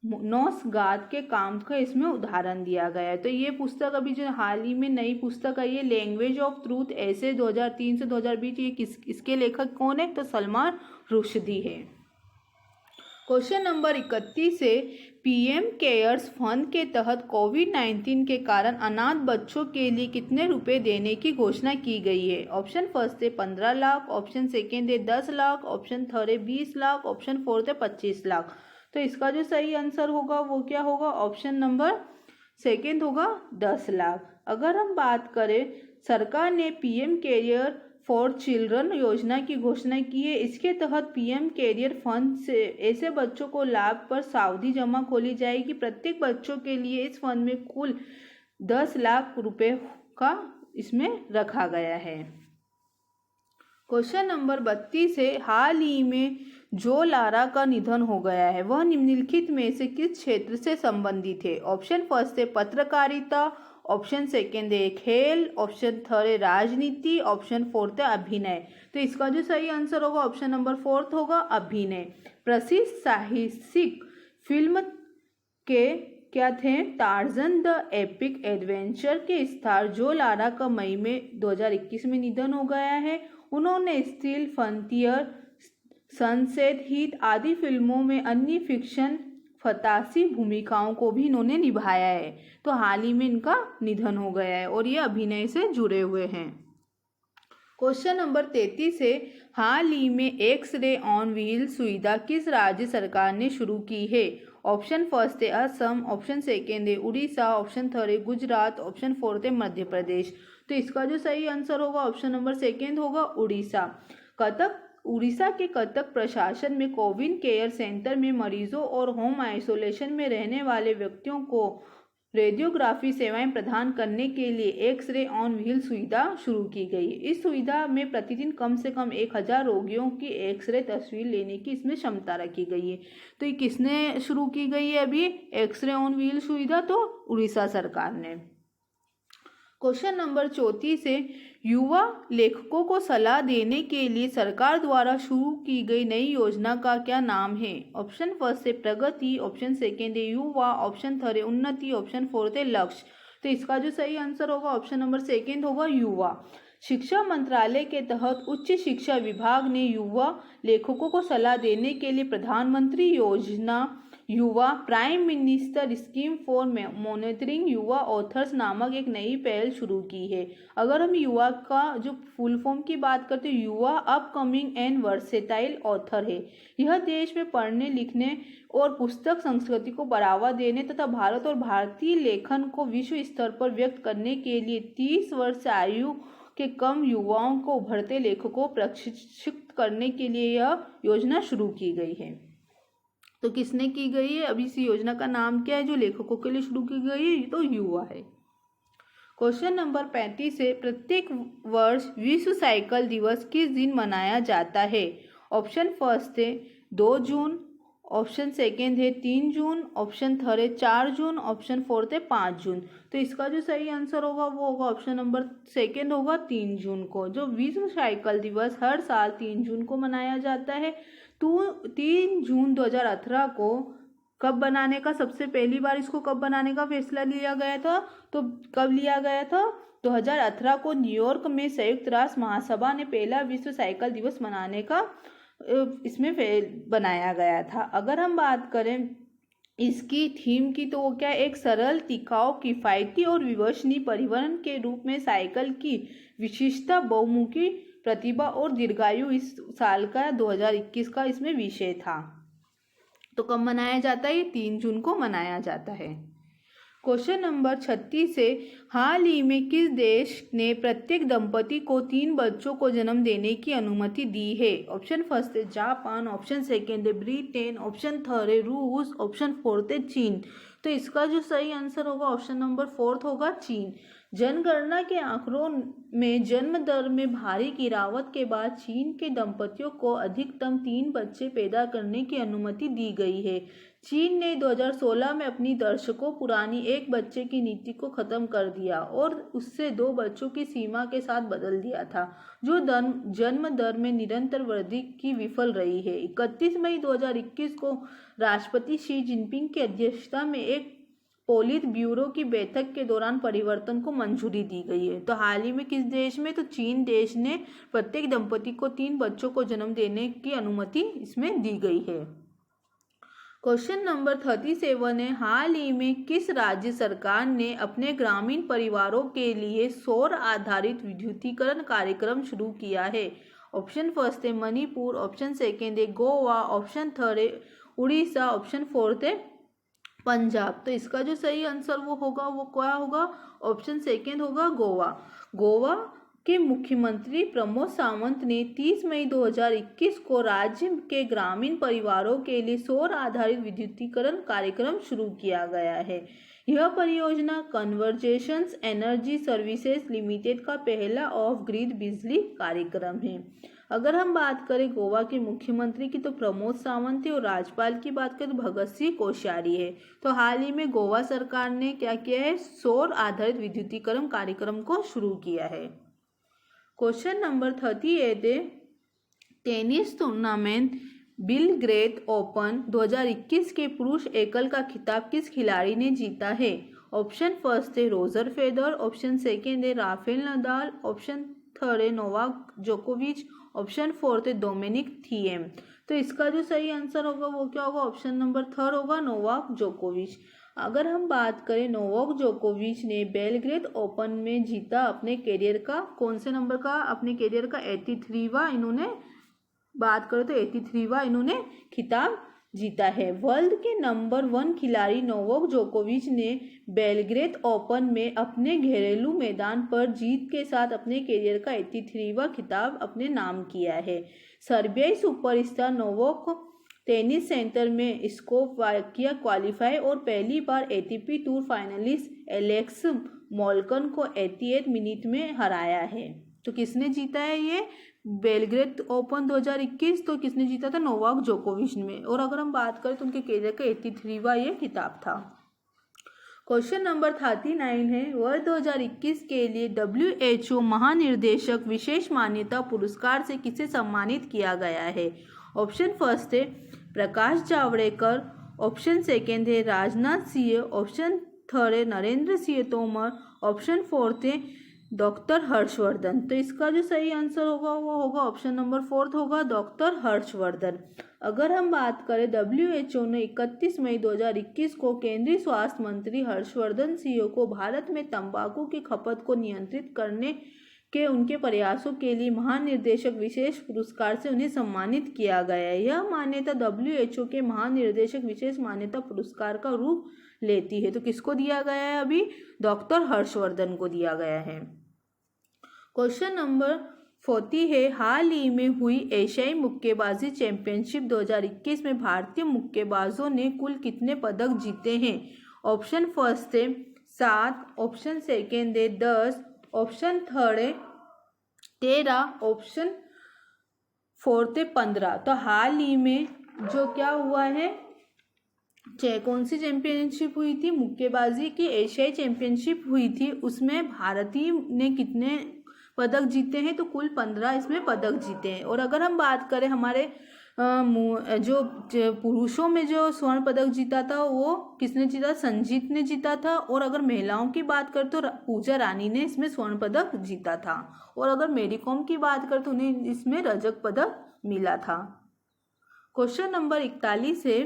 नोसगात के काम का इसमें उदाहरण दिया गया है। तो ये पुस्तक अभी जो हाल ही में नई पुस्तक आई है, लैंग्वेज ऑफ ट्रूथ ऐसे 2003 से 2020, ये इसके लेखक कौन है? तो सलमान रुश्दी है। क्वेश्चन नंबर 31 है, पीएम केयर्स फंड के तहत कोविड-19 के कारण अनाथ बच्चों के लिए कितने रुपए देने की घोषणा की गई है? ऑप्शन फर्स्ट है 15 लाख, ऑप्शन सेकेंड है 10 लाख, ऑप्शन थर्ड है 20 लाख, ऑप्शन फोर्थ है 25 लाख। तो इसका जो सही आंसर होगा वो क्या होगा? ऑप्शन नंबर सेकेंड होगा 10 लाख। अगर हम बात करें, सरकार ने पीएम केयर फॉर चिल्ड्रन योजना की घोषणा की है। इसके तहत पीएम केयर फंड से ऐसे बच्चों को लाभ पर सावधि जमा खोली जाएगी। प्रत्येक बच्चों के लिए इस फंड में कुल 10 लाख रुपए का इसमें रखा गया है। क्वेश्चन नंबर 32 है, हाल ही में जो लारा का निधन हो गया है वह निम्नलिखित में से किस क्षेत्र से संबंधित है? ऑप्शन फर्स्ट है पत्रकारिता, ऑप्शन सेकेंड है खेल, ऑप्शन थर्ड है राजनीति, ऑप्शन फोर्थ है अभिनय। तो इसका जो सही आंसर होगा ऑप्शन नंबर फोर्थ होगा अभिनय। प्रसिद्ध साहसिक फिल्म के क्या थे? टार्जन द एपिक एडवेंचर के स्टार जो लारा का मई में 2021 में निधन हो गया है। उन्होंने स्टील फ्रंटियर, सनसेट हिट आदि फिल्मों में अन्य फिक्शन फंतासी भूमिकाओं को भी इन्होंने निभाया है। तो हाल ही में इनका निधन हो गया है और ये अभिनय से जुड़े हुए हैं। क्वेश्चन नंबर 33 है, हाल ही में एक्स-रे ऑन व्हील सुविधा किस राज्य सरकार ने शुरू की है? ऑप्शन फर्स्ट है असम, ऑप्शन सेकेंड है उड़ीसा, ऑप्शन थर्ड है गुजरात, ऑप्शन फोर्थ है मध्य प्रदेश। तो इसका जो सही आंसर होगा ऑप्शन नंबर सेकेंड होगा उड़ीसा। उड़ीसा के कटक प्रशासन में कोविड केयर सेंटर में मरीजों और होम आइसोलेशन में रहने वाले व्यक्तियों को रेडियोग्राफी सेवाएं प्रदान करने के लिए एक्स-रे ऑन व्हील सुविधा शुरू की गई। इस सुविधा में प्रतिदिन कम से कम 1000 रोगियों की एक्स-रे तस्वीर लेने की इसमें क्षमता रखी गई है। तो ये किसने शुरू की गई है अभी एक्स-रे ऑन व्हील सुविधा? तो उड़ीसा सरकार ने। क्वेश्चन नंबर 34 है, युवा लेखकों को सलाह देने के लिए सरकार द्वारा शुरू की गई नई योजना का क्या नाम है? ऑप्शन फर्स्ट है प्रगति, ऑप्शन सेकेंड है युवा, ऑप्शन थर्ड है उन्नति, ऑप्शन फोर्थ है लक्ष्य। तो इसका जो सही आंसर होगा ऑप्शन नंबर सेकेंड होगा युवा। शिक्षा मंत्रालय के तहत उच्च शिक्षा विभाग ने युवा लेखकों को सलाह देने के लिए प्रधानमंत्री योजना युवा prime minister scheme for monitoring युवा ऑथर्स नामक एक नई पहल शुरू की है। अगर हम युवा का जो फुल फॉर्म की बात करते हैं, युवा अपकमिंग एंड वर्सेटाइल ऑथर है। यह देश में पढ़ने लिखने और पुस्तक संस्कृति को बढ़ावा देने तथा भारत और भारतीय लेखन को विश्व स्तर पर व्यक्त करने के लिए 30 वर्ष आयु के कम युवाओं को उभरते लेखकों को प्रशिक्षित करने के लिए यह योजना शुरू की गई है। तो किसने की गई है? अभी इस योजना का नाम क्या है जो लेखकों के लिए शुरू की गई है? तो युवा है। क्वेश्चन नंबर 35 है, प्रत्येक वर्ष विश्व साइकिल दिवस किस दिन मनाया जाता है? ऑप्शन फर्स्ट है 2 जून, ऑप्शन सेकेंड है 3 जून, ऑप्शन थर्ड है 4 जून, ऑप्शन फोर्थ है 5 जून। तो इसका जो सही आंसर होगा वो होगा ऑप्शन नंबर सेकेंड होगा 3 जून को। जो विश्व साइकिल दिवस हर साल 3 जून को मनाया जाता है। तो 3 जून 2018 को कब बनाने का सबसे पहली बार इसको कब बनाने का फैसला लिया गया था? तो कब लिया गया था? 2018 को न्यूयॉर्क में संयुक्त राष्ट्र महासभा ने पहला विश्व साइकिल दिवस मनाने का इसमें बनाया गया था। अगर हम बात करें इसकी थीम की तो वो क्या, एक सरल, टिकाऊ, किफायती और विश्वसनीय परिवहन के रूप में साइकिल की विशिष्टता, बहुमुखी प्रतिभा और दीर्घायु इस साल का 2021 का इसमें विषय था। तो कब मनाया जाता है? 3 जून को मनाया जाता है। क्वेश्चन नंबर 36 से, हाल ही में किस देश ने प्रत्येक दंपति को 3 बच्चों को जन्म देने की अनुमति दी है? ऑप्शन फर्स्ट है जापान, ऑप्शन सेकेंड है ब्रिटेन, ऑप्शन थर्ड है रूस, ऑप्शन फोर्थ है चीन। तो इसका जो सही आंसर होगा ऑप्शन नंबर फोर्थ होगा चीन। जनगणना के आंकड़ों में जन्म दर में भारी गिरावट के बाद चीन के दंपतियों को अधिकतम 3 बच्चे पैदा करने की अनुमति दी गई है। चीन ने 2016 में अपनी दशकों पुरानी 1 बच्चे की नीति को खत्म कर दिया और उससे 2 बच्चों की सीमा के साथ बदल दिया था, जो जन्म दर में निरंतर वृद्धि की विफल रही है। 31 मई 2021 को राष्ट्रपति शी जिनपिंग की अध्यक्षता में एक पोलित ब्यूरो की बैठक के दौरान परिवर्तन को मंजूरी दी गई है। तो हाल ही में किस देश में? तो चीन देश ने प्रत्येक दंपति को 3 बच्चों को जन्म देने की अनुमति इसमें दी गई है। क्वेश्चन नंबर 37 है, हाल ही में किस राज्य सरकार ने अपने ग्रामीण परिवारों के लिए सौर आधारित विद्युतीकरण कार्यक्रम शुरू किया है? ऑप्शन फर्स्ट है मणिपुर, ऑप्शन सेकेंड है गोवा, ऑप्शन थर्ड है उड़ीसा, ऑप्शन फोर्थ है पंजाब। तो इसका जो सही आंसर वो होगा वो क्या होगा? ऑप्शन सेकेंड होगा गोवा। गोवा के मुख्यमंत्री प्रमोद सावंत ने 30 मई 2021 को राज्य के ग्रामीण परिवारों के लिए सौर आधारित विद्युतीकरण कार्यक्रम शुरू किया गया है। यह परियोजना कन्वर्जेशंस एनर्जी सर्विसेज लिमिटेड का पहला ऑफ ग्रिड बिजली कार्यक्रम है। अगर हम बात करें गोवा के मुख्यमंत्री की तो प्रमोद सावंत है और राज्यपाल की बात करें तो भगत सिंह कोश्यारी है। तो हाल ही में गोवा सरकार ने क्या किया है? सौर आधारित विद्युतीकरण कार्यक्रम को शुरू किया है। क्वेश्चन नंबर 38 है, टेनिस टूर्नामेंट बिलग्रेड ओपन 2021 के पुरुष एकल का खिताब किस खिलाड़ी ने जीता है? ऑप्शन फर्स्ट है रोजर फेडरर, ऑप्शन सेकेंड है राफेल नडाल, ऑप्शन थर्ड है नोवाक जोकोविच, ऑप्शन फोर्थ है डोमिनिक थिएम। तो इसका जो सही आंसर होगा वो क्या होगा? ऑप्शन नंबर थर्ड होगा नोवाक जोकोविच। अगर हम बात करें नोवाक जोकोविच ने बेलग्रेड ओपन में जीता अपने करियर का कौन से नंबर का? अपने करियर का 83वां इन्होंने बात करें तो 83वां इन्होंने खिताब जीता है। वर्ल्ड के नंबर 1 खिलाड़ी नोवाक जोकोविच ने बेलग्रेड ओपन में अपने घरेलू मैदान पर जीत के साथ अपने करियर का 83वां खिताब अपने नाम किया है। सर्बियाई सुपरस्टार नोवाक टेनिस सेंटर में स्लोवाकिया क्वालिफाई और पहली बार एटीपी टूर फाइनलिस्ट एलेक्स मोल्कन को 88 मिनट में हराया है। तो किसने जीता है ये बेलग्रेड ओपन 2021? तो किसने जीता था? नोवाक जोकोविच में। और अगर हम बात करें तो उनके करियर का 83वां ये खिताब था। क्वेश्चन नंबर 39 है, वर्ष 2021 के लिए WHO महानिर्देशक विशेष मान्यता पुरस्कार से किसे सम्मानित किया गया है? ऑप्शन फर्स्ट है प्रकाश जावड़ेकर, ऑप्शन सेकेंड है राजनाथ सिंह, ऑप्शन थर्ड है नरेंद्र सिंह तोमर, ऑप्शन फोर्थ है डॉक्टर हर्षवर्धन। तो इसका जो सही आंसर होगा वो होगा ऑप्शन नंबर फोर्थ होगा डॉक्टर हर्षवर्धन। अगर हम बात करें WHO ने 31 मई 2021 को केंद्रीय स्वास्थ्य मंत्री हर्षवर्धन सिंह को भारत में तंबाकू की खपत को नियंत्रित करने के उनके प्रयासों के लिए महानिर्देशक विशेष पुरस्कार से उन्हें सम्मानित किया गया है। यह मान्यता WHO के महानिर्देशक विशेष मान्यता पुरस्कार का रूप लेती है। तो किसको दिया गया है? अभी डॉक्टर हर्षवर्धन को दिया गया है। क्वेश्चन नंबर 40 है, हाल ही में हुई एशियाई मुक्केबाजी चैंपियनशिप 2021 में भारतीय मुक्केबाजों ने कुल कितने पदक जीते हैं? ऑप्शन फर्स्ट है 7, ऑप्शन सेकेंड है 10, ऑप्शन थर्ड है 13, ऑप्शन फोर्थ है 15। तो हाल ही में जो क्या हुआ है, कौन सी चैंपियनशिप हुई थी? मुक्केबाजी की एशियाई चैंपियनशिप हुई थी। उसमें भारतीय ने कितने पदक जीते हैं? तो कुल 15 इसमें पदक जीते हैं। और अगर हम बात करें हमारे जो पुरुषों में जो स्वर्ण पदक जीता था वो किसने जीता? संजीत ने जीता था। और अगर महिलाओं की बात करें तो पूजा रानी ने इसमें स्वर्ण पदक जीता था। और अगर मेरी कॉम की बात करें तो उन्हें इसमें रजत पदक मिला था। क्वेश्चन नंबर 41 है,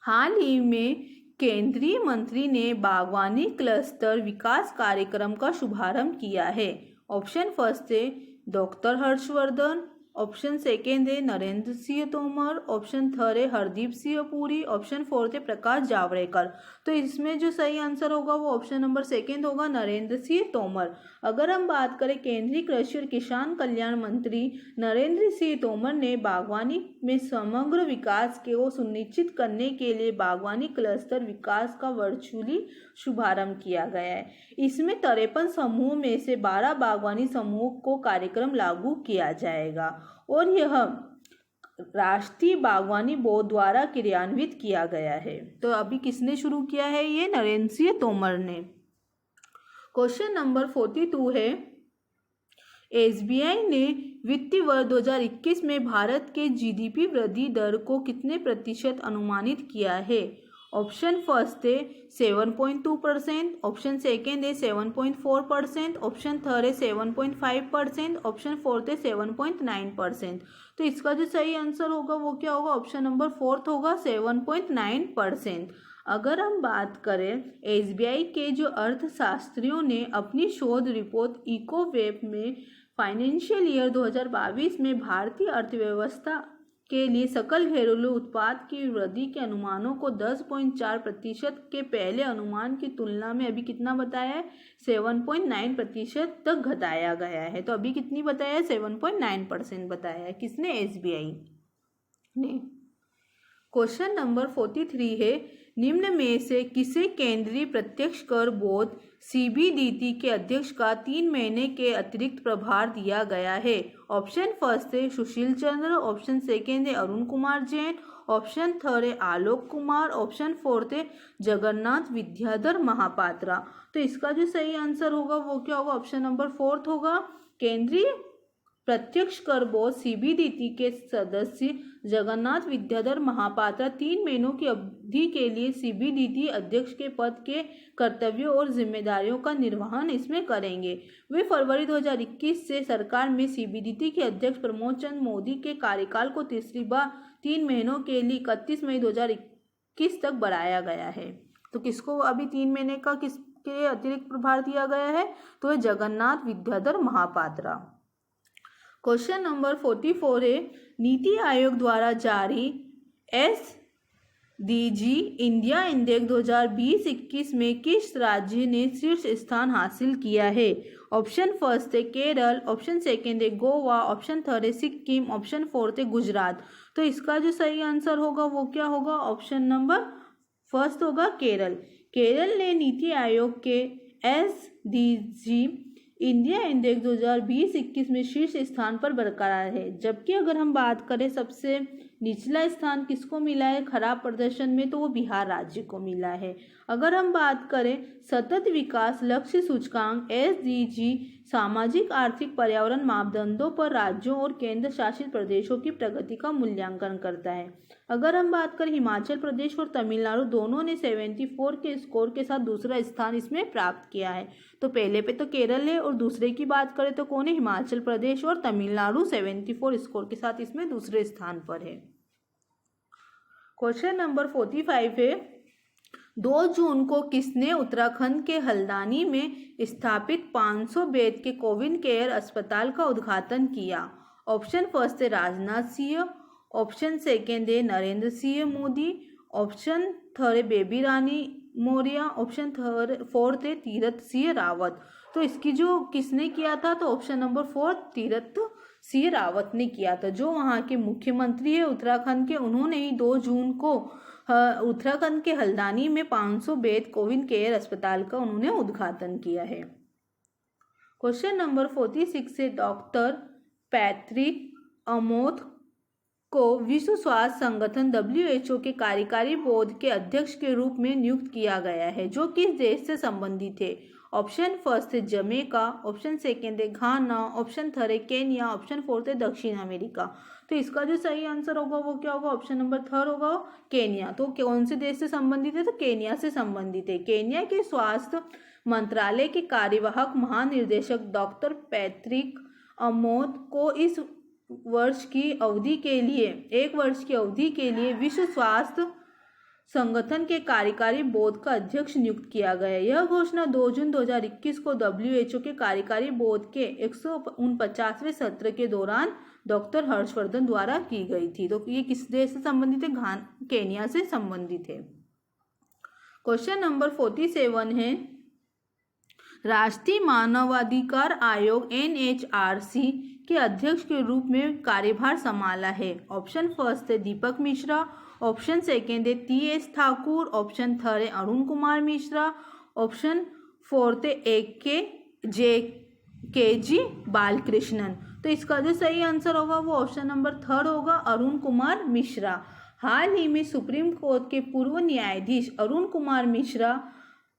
हाल ही में केंद्रीय मंत्री ने बागवानी क्लस्टर विकास कार्यक्रम का शुभारंभ किया है। ऑप्शन फर्स्ट है डॉक्टर हर्षवर्धन, ऑप्शन सेकेंड है नरेंद्र सिंह तोमर, ऑप्शन थर्ड है हरदीप सिंह पुरी, ऑप्शन फोर्थ है प्रकाश जावड़ेकर। तो इसमें जो सही आंसर होगा वो ऑप्शन नंबर सेकेंड होगा नरेंद्र सिंह तोमर। अगर हम बात करें केंद्रीय कृषि और किसान कल्याण मंत्री नरेंद्र सिंह तोमर ने बागवानी में समग्र विकास को सुनिश्चित करने के लिए बागवानी क्लस्टर विकास का वर्चुअली शुभारंभ किया गया है। इसमें 53 समूह में से 12 बागवानी समूह को कार्यक्रम लागू किया जाएगा और यह राष्ट्रीय बागवानी बोर्ड द्वारा क्रियान्वित किया गया है। तो अभी किसने शुरू किया है? ये नरेंद्र सिंह तोमर ने। क्वेश्चन नंबर 42 है, एसबीआई ने वित्तीय वर्ष 2021 में भारत के जीडीपी वृद्धि दर को कितने प्रतिशत अनुमानित किया है? ऑप्शन फर्स्ट है 7.2%, ऑप्शन सेकेंड है 7.4%, ऑप्शन थर्ड है 7.5%, ऑप्शन फोर्थ है 7.9%। तो इसका जो सही आंसर होगा वो क्या होगा, ऑप्शन नंबर फोर्थ होगा 7.9%। अगर हम बात करें एसबीआई के जो अर्थशास्त्रियों ने अपनी शोध रिपोर्ट इकोवेब में फाइनेंशियल ईयर 2022 में भारतीय अर्थव्यवस्था के लिए सकल घरेलू उत्पाद की वृद्धि के अनुमानों को 10.4% के पहले अनुमान की तुलना में अभी कितना बताया है, 7.9% तक घटाया गया है। तो अभी कितनी बताया है, 7.9% बताया है। किसने, एसबीआई ने। क्वेश्चन नंबर 43 है, निम्न में से किसे केंद्रीय प्रत्यक्ष कर बोर्ड सीबीडीटी के अध्यक्ष का 3 महीने के अतिरिक्त प्रभार दिया गया है। ऑप्शन फर्स्ट है सुशील चंद्र, ऑप्शन सेकेंड है अरुण कुमार जैन, ऑप्शन थर्ड है आलोक कुमार, ऑप्शन फोर्थ है जगन्नाथ विद्याधर महापात्रा। तो इसका जो सही आंसर होगा वो क्या होगा, ऑप्शन नंबर फोर्थ होगा। केंद्रीय प्रत्यक्ष कर बोर्ड सीबीडीटी के सदस्य जगन्नाथ विद्याधर महापात्रा 3 महीनों की अवधि के लिए सीबीडीटी अध्यक्ष के पद के कर्तव्यों और जिम्मेदारियों का निर्वहन इसमें करेंगे। वे फरवरी 2021 से सरकार में सीबीडीटी के अध्यक्ष प्रमोद चंद्र मोदी के कार्यकाल को तीसरी बार 3 महीनों के लिए 31 मई 2021 तक बढ़ाया गया है। तो किसको अभी 3 महीने का किसके अतिरिक्त प्रभार दिया गया है, तो है जगन्नाथ विद्याधर महापात्रा। क्वेश्चन नंबर 44 है, नीति आयोग द्वारा जारी एसडीजी इंडिया इंडेक्स 2020-21 में किस राज्य ने शीर्ष स्थान हासिल किया है। ऑप्शन फर्स्ट है केरल, ऑप्शन सेकेंड है गोवा, ऑप्शन थर्ड है सिक्किम, ऑप्शन फोर्थ है गुजरात। तो इसका जो सही आंसर होगा वो क्या होगा, ऑप्शन नंबर फर्स्ट होगा केरल। केरल ने नीति आयोग के एसडीजी इंडिया इंडेक्स 2020-21 में शीर्ष स्थान पर बरकरार है। जबकि अगर हम बात करें सबसे निचला स्थान किसको मिला है खराब प्रदर्शन में, तो वो बिहार राज्य को मिला है। अगर हम बात करें सतत विकास लक्ष्य सूचकांक एसडीजी सामाजिक आर्थिक पर्यावरण मापदंडों पर राज्यों और केंद्र शासित प्रदेशों की प्रगति का मूल्यांकन करता है। अगर हम बात करें हिमाचल प्रदेश और तमिलनाडु दोनों ने 74 के स्कोर के साथ दूसरा स्थान इसमें प्राप्त किया है। तो पहले पे तो केरल है और दूसरे की बात करें तो कौन है, हिमाचल प्रदेश और तमिलनाडु 74 स्कोर के साथ इसमें दूसरे स्थान पर है। क्वेश्चन नंबर 45 है, 2 जून को किसने उत्तराखंड के हल्द्वानी में स्थापित 500 बेड के कोविड केयर अस्पताल का उद्घाटन किया। ऑप्शन फर्स्ट है राजनाथ सिंह, ऑप्शन सेकेंड है नरेंद्र सिंह मोदी, ऑप्शन थर्ड है बेबी रानी मौर्य, ऑप्शन फोर्थ है तीरथ सिंह रावत। तो इसकी जो किसने किया था, तो ऑप्शन नंबर 4 तीरथ सिंह रावत ने किया था। जो वहाँ के मुख्यमंत्री है उत्तराखंड के, उन्होंने ही 2 जून को उत्तराखंड के हल्द्वानी में 500 बेड कोविड केयर अस्पताल का उन्होंने उद्घाटन किया है। क्वेश्चन नंबर 46 से डॉक्टर पैट्रिक अमोथ को विश्व स्वास्थ्य संगठन WHO के कार्यकारी बोर्ड के अध्यक्ष के रूप में नियुक्त किया गया है, जो किस देश से संबंधित है। ऑप्शन फर्स्ट है जमैका, ऑप्शन सेकेंड है घाना, ऑप्शन थर्ड है केन्या, ऑप्शन फोर्थ है दक्षिण अमेरिका। तो इसका जो सही आंसर होगा वो क्या होगा, ऑप्शन नंबर थर्ड होगा केन्या। तो कौन से देश से संबंधित है, तो केन्या से संबंधित है। केन्या के स्वास्थ्य मंत्रालय के कार्यवाहक महानिर्देशक डॉक्टर पैट्रिक अमोथ को इस वर्ष की अवधि के लिए 1 वर्ष की अवधि के लिए विश्व स्वास्थ्य संगठन के कार्यकारी बोर्ड का अध्यक्ष नियुक्त किया गया। यह घोषणा 2 जून 2021 को WHO के कार्यकारी बोर्ड के 149वें सत्र के दौरान डॉक्टर हर्षवर्धन द्वारा की गई थी। तो ये किस देश से संबंधित है, केन्या से संबंधित है। क्वेश्चन नंबर 47 है, राष्ट्रीय मानवाधिकार आयोग NHRC के अध्यक्ष के रूप में कार्यभार संभाला है। ऑप्शन फर्स्ट है दीपक मिश्रा, ऑप्शन सेकेंड है TS ठाकुर, ऑप्शन थर्ड है अरुण कुमार मिश्रा, ऑप्शन फोर्थ है KG बालकृष्णन। तो इसका जो सही आंसर होगा वो ऑप्शन नंबर थर्ड होगा, अरुण कुमार मिश्रा। हाल ही में सुप्रीम कोर्ट के पूर्व न्यायाधीश अरुण कुमार मिश्रा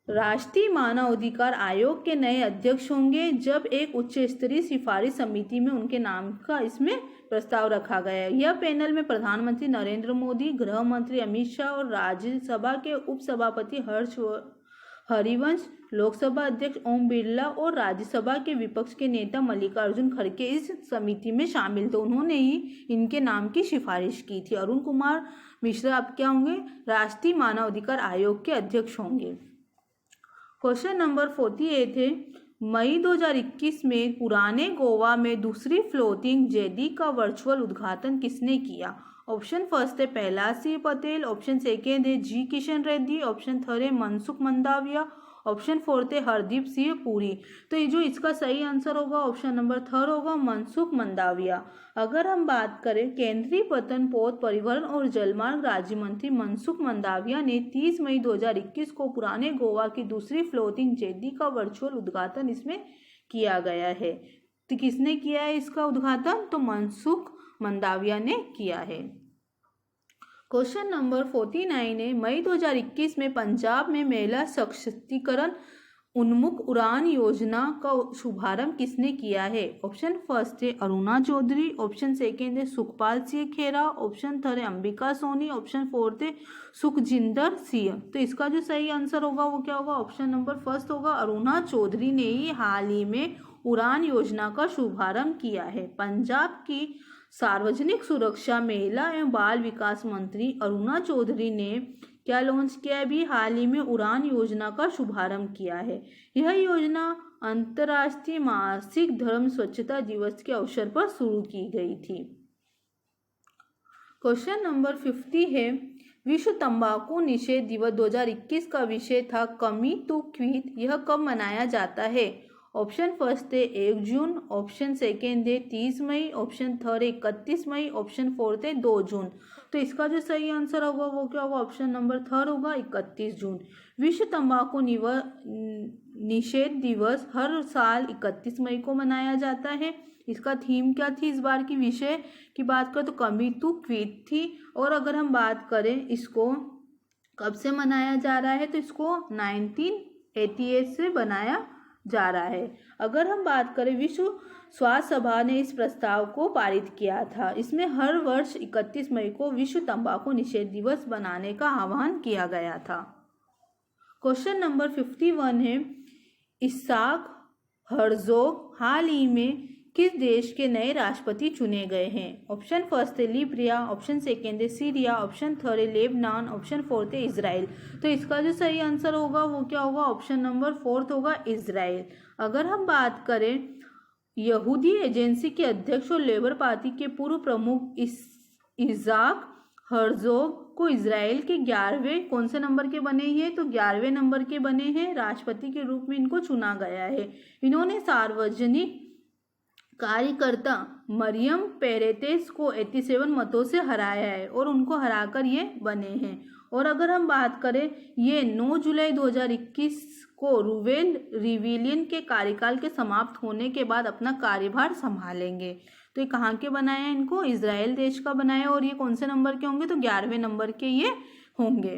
राष्ट्रीय मानवाधिकार आयोग के नए अध्यक्ष होंगे जब एक उच्च स्तरीय सिफारिश समिति में उनके नाम का इसमें प्रस्ताव रखा गया है। यह पैनल में प्रधानमंत्री नरेंद्र मोदी, गृह मंत्री अमित शाह और राज्यसभा के उपसभापति हरिवंश, लोकसभा अध्यक्ष ओम बिरला और राज्यसभा के विपक्ष के नेता मल्लिकार्जुन खड़गे इस समिति में शामिल थे। उन्होंने ही इनके नाम की सिफारिश की थी। अरुण कुमार मिश्रा अब क्या होंगे? राष्ट्रीय मानवाधिकार आयोग के अध्यक्ष होंगे। क्वेश्चन नंबर 48 है, मई 2021 में पुराने गोवा में दूसरी फ्लोटिंग जेटी का वर्चुअल उद्घाटन किसने किया? ऑप्शन फर्स्ट है प्रहलाद सिंह पटेल, ऑप्शन सेकेंड है जी किशन रेड्डी, ऑप्शन थर्ड है मनसुख मंडाविया, ऑप्शन फोर्थ है हरदीप सिंह पुरी। तो ये जो इसका सही आंसर होगा ऑप्शन नंबर थर्ड होगा, मनसुख मंडाविया। अगर हम बात करें, केंद्रीय पतन पोत परिवहन और जलमार्ग राज्य मंत्री मनसुख मंडाविया ने 30 मई 2021 को पुराने गोवा की दूसरी फ्लोटिंग जेटी का वर्चुअल उद्घाटन इसमें किया गया है। तो किसने किया है इसका उद्घाटन? तो मनसुख मंडाविया ने किया है। क्वेश्चन नंबर 49 है, मई 2021 में पंजाब में महिला सशक्तिकरण उन्मुख उड़ान योजना का शुभारंभ किसने किया है? ऑप्शन फर्स्ट है अरुणा चौधरी, ऑप्शन सेकेंड है सुखपाल सिंह खेरा, ऑप्शन थर्ड है अंबिका सोनी, ऑप्शन फोर्थ है सुखजिंदर सिंह। तो इसका जो सही आंसर होगा वो क्या होगा? ऑप्शन नंबर फर्स्ट होगा, अरुणा चौधरी ने ही हाल ही में उड़ान योजना का शुभारंभ किया है। पंजाब की सार्वजनिक सुरक्षा, महिला एवं बाल विकास मंत्री अरुणा चौधरी ने क्या लॉन्च किया है? भी हाल ही में उड़ान योजना का शुभारंभ किया है। यह योजना अंतर्राष्ट्रीय मासिक धर्म स्वच्छता दिवस के अवसर पर शुरू की गई थी। क्वेश्चन नंबर 50 है, विश्व तंबाकू निषेध दिवस 2021 का विषय था कमी टू क्विट। यह कब मनाया जाता है? ऑप्शन फर्स्ट है 1 जून, ऑप्शन सेकेंड है 30 मई, ऑप्शन थर्ड है 31 मई, ऑप्शन फोर्थ है 2 जून। तो इसका जो सही आंसर होगा वो क्या होगा? ऑप्शन नंबर थर्ड होगा, 31 जून। विश्व तंबाकू निषेध दिवस हर साल 31 मई को मनाया जाता है। इसका थीम क्या थी इस बार की? विषय की बात करें तो कमी टू क्विट थी। और अगर हम बात करें इसको कब से मनाया जा रहा है तो इसको 1988 से बनाया जा रहा है। अगर हम बात करें, विश्व स्वास्थ्य सभा ने इस प्रस्ताव को पारित किया था। इसमें हर वर्ष 31 मई को विश्व तंबाकू निषेध दिवस बनाने का आह्वान किया गया था। क्वेश्चन नंबर 51 है, इसाक हर्जोग हाल ही में किस देश के नए राष्ट्रपति चुने गए हैं? ऑप्शन फर्स्ट है लीबिया, ऑप्शन सेकेंड है सीरिया, ऑप्शन थर्ड है लेबनान, ऑप्शन फोर्थ है इजराइल। तो इसका जो सही आंसर होगा वो क्या होगा? ऑप्शन नंबर फोर्थ होगा, इजराइल। अगर हम बात करें, यहूदी एजेंसी के अध्यक्ष और लेबर पार्टी के पूर्व प्रमुख इसाक हर्जोग को इजराइल के 11वें कौन से नंबर के बने हैं? तो 11वें नंबर के बने हैं। राष्ट्रपति के रूप में इनको चुना गया है। इन्होंने सार्वजनिक कार्यकर्ता मरियम पेरेतेस को 87 मतों से हराया है और उनको हराकर ये बने हैं। और अगर हम बात करें, ये 9 जुलाई 2021 को रूवेन रिविलियन के कार्यकाल के समाप्त होने के बाद अपना कार्यभार संभालेंगे। तो ये कहाँ के बनाए हैं? इनको इजराइल देश का बनाया। और ये कौन से नंबर के होंगे? तो 11वें नंबर के ये होंगे।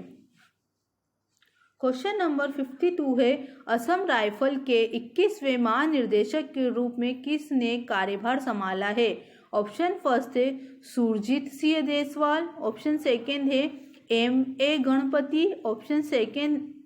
क्वेश्चन नंबर 52 है, असम राइफल के 21वें महानिर्देशक के रूप में किसने कार्यभार संभाला है? ऑप्शन फर्स्ट है सुरजीत सिंह देसवाल, ऑप्शन सेकेंड है M.A. गणपति, ऑप्शन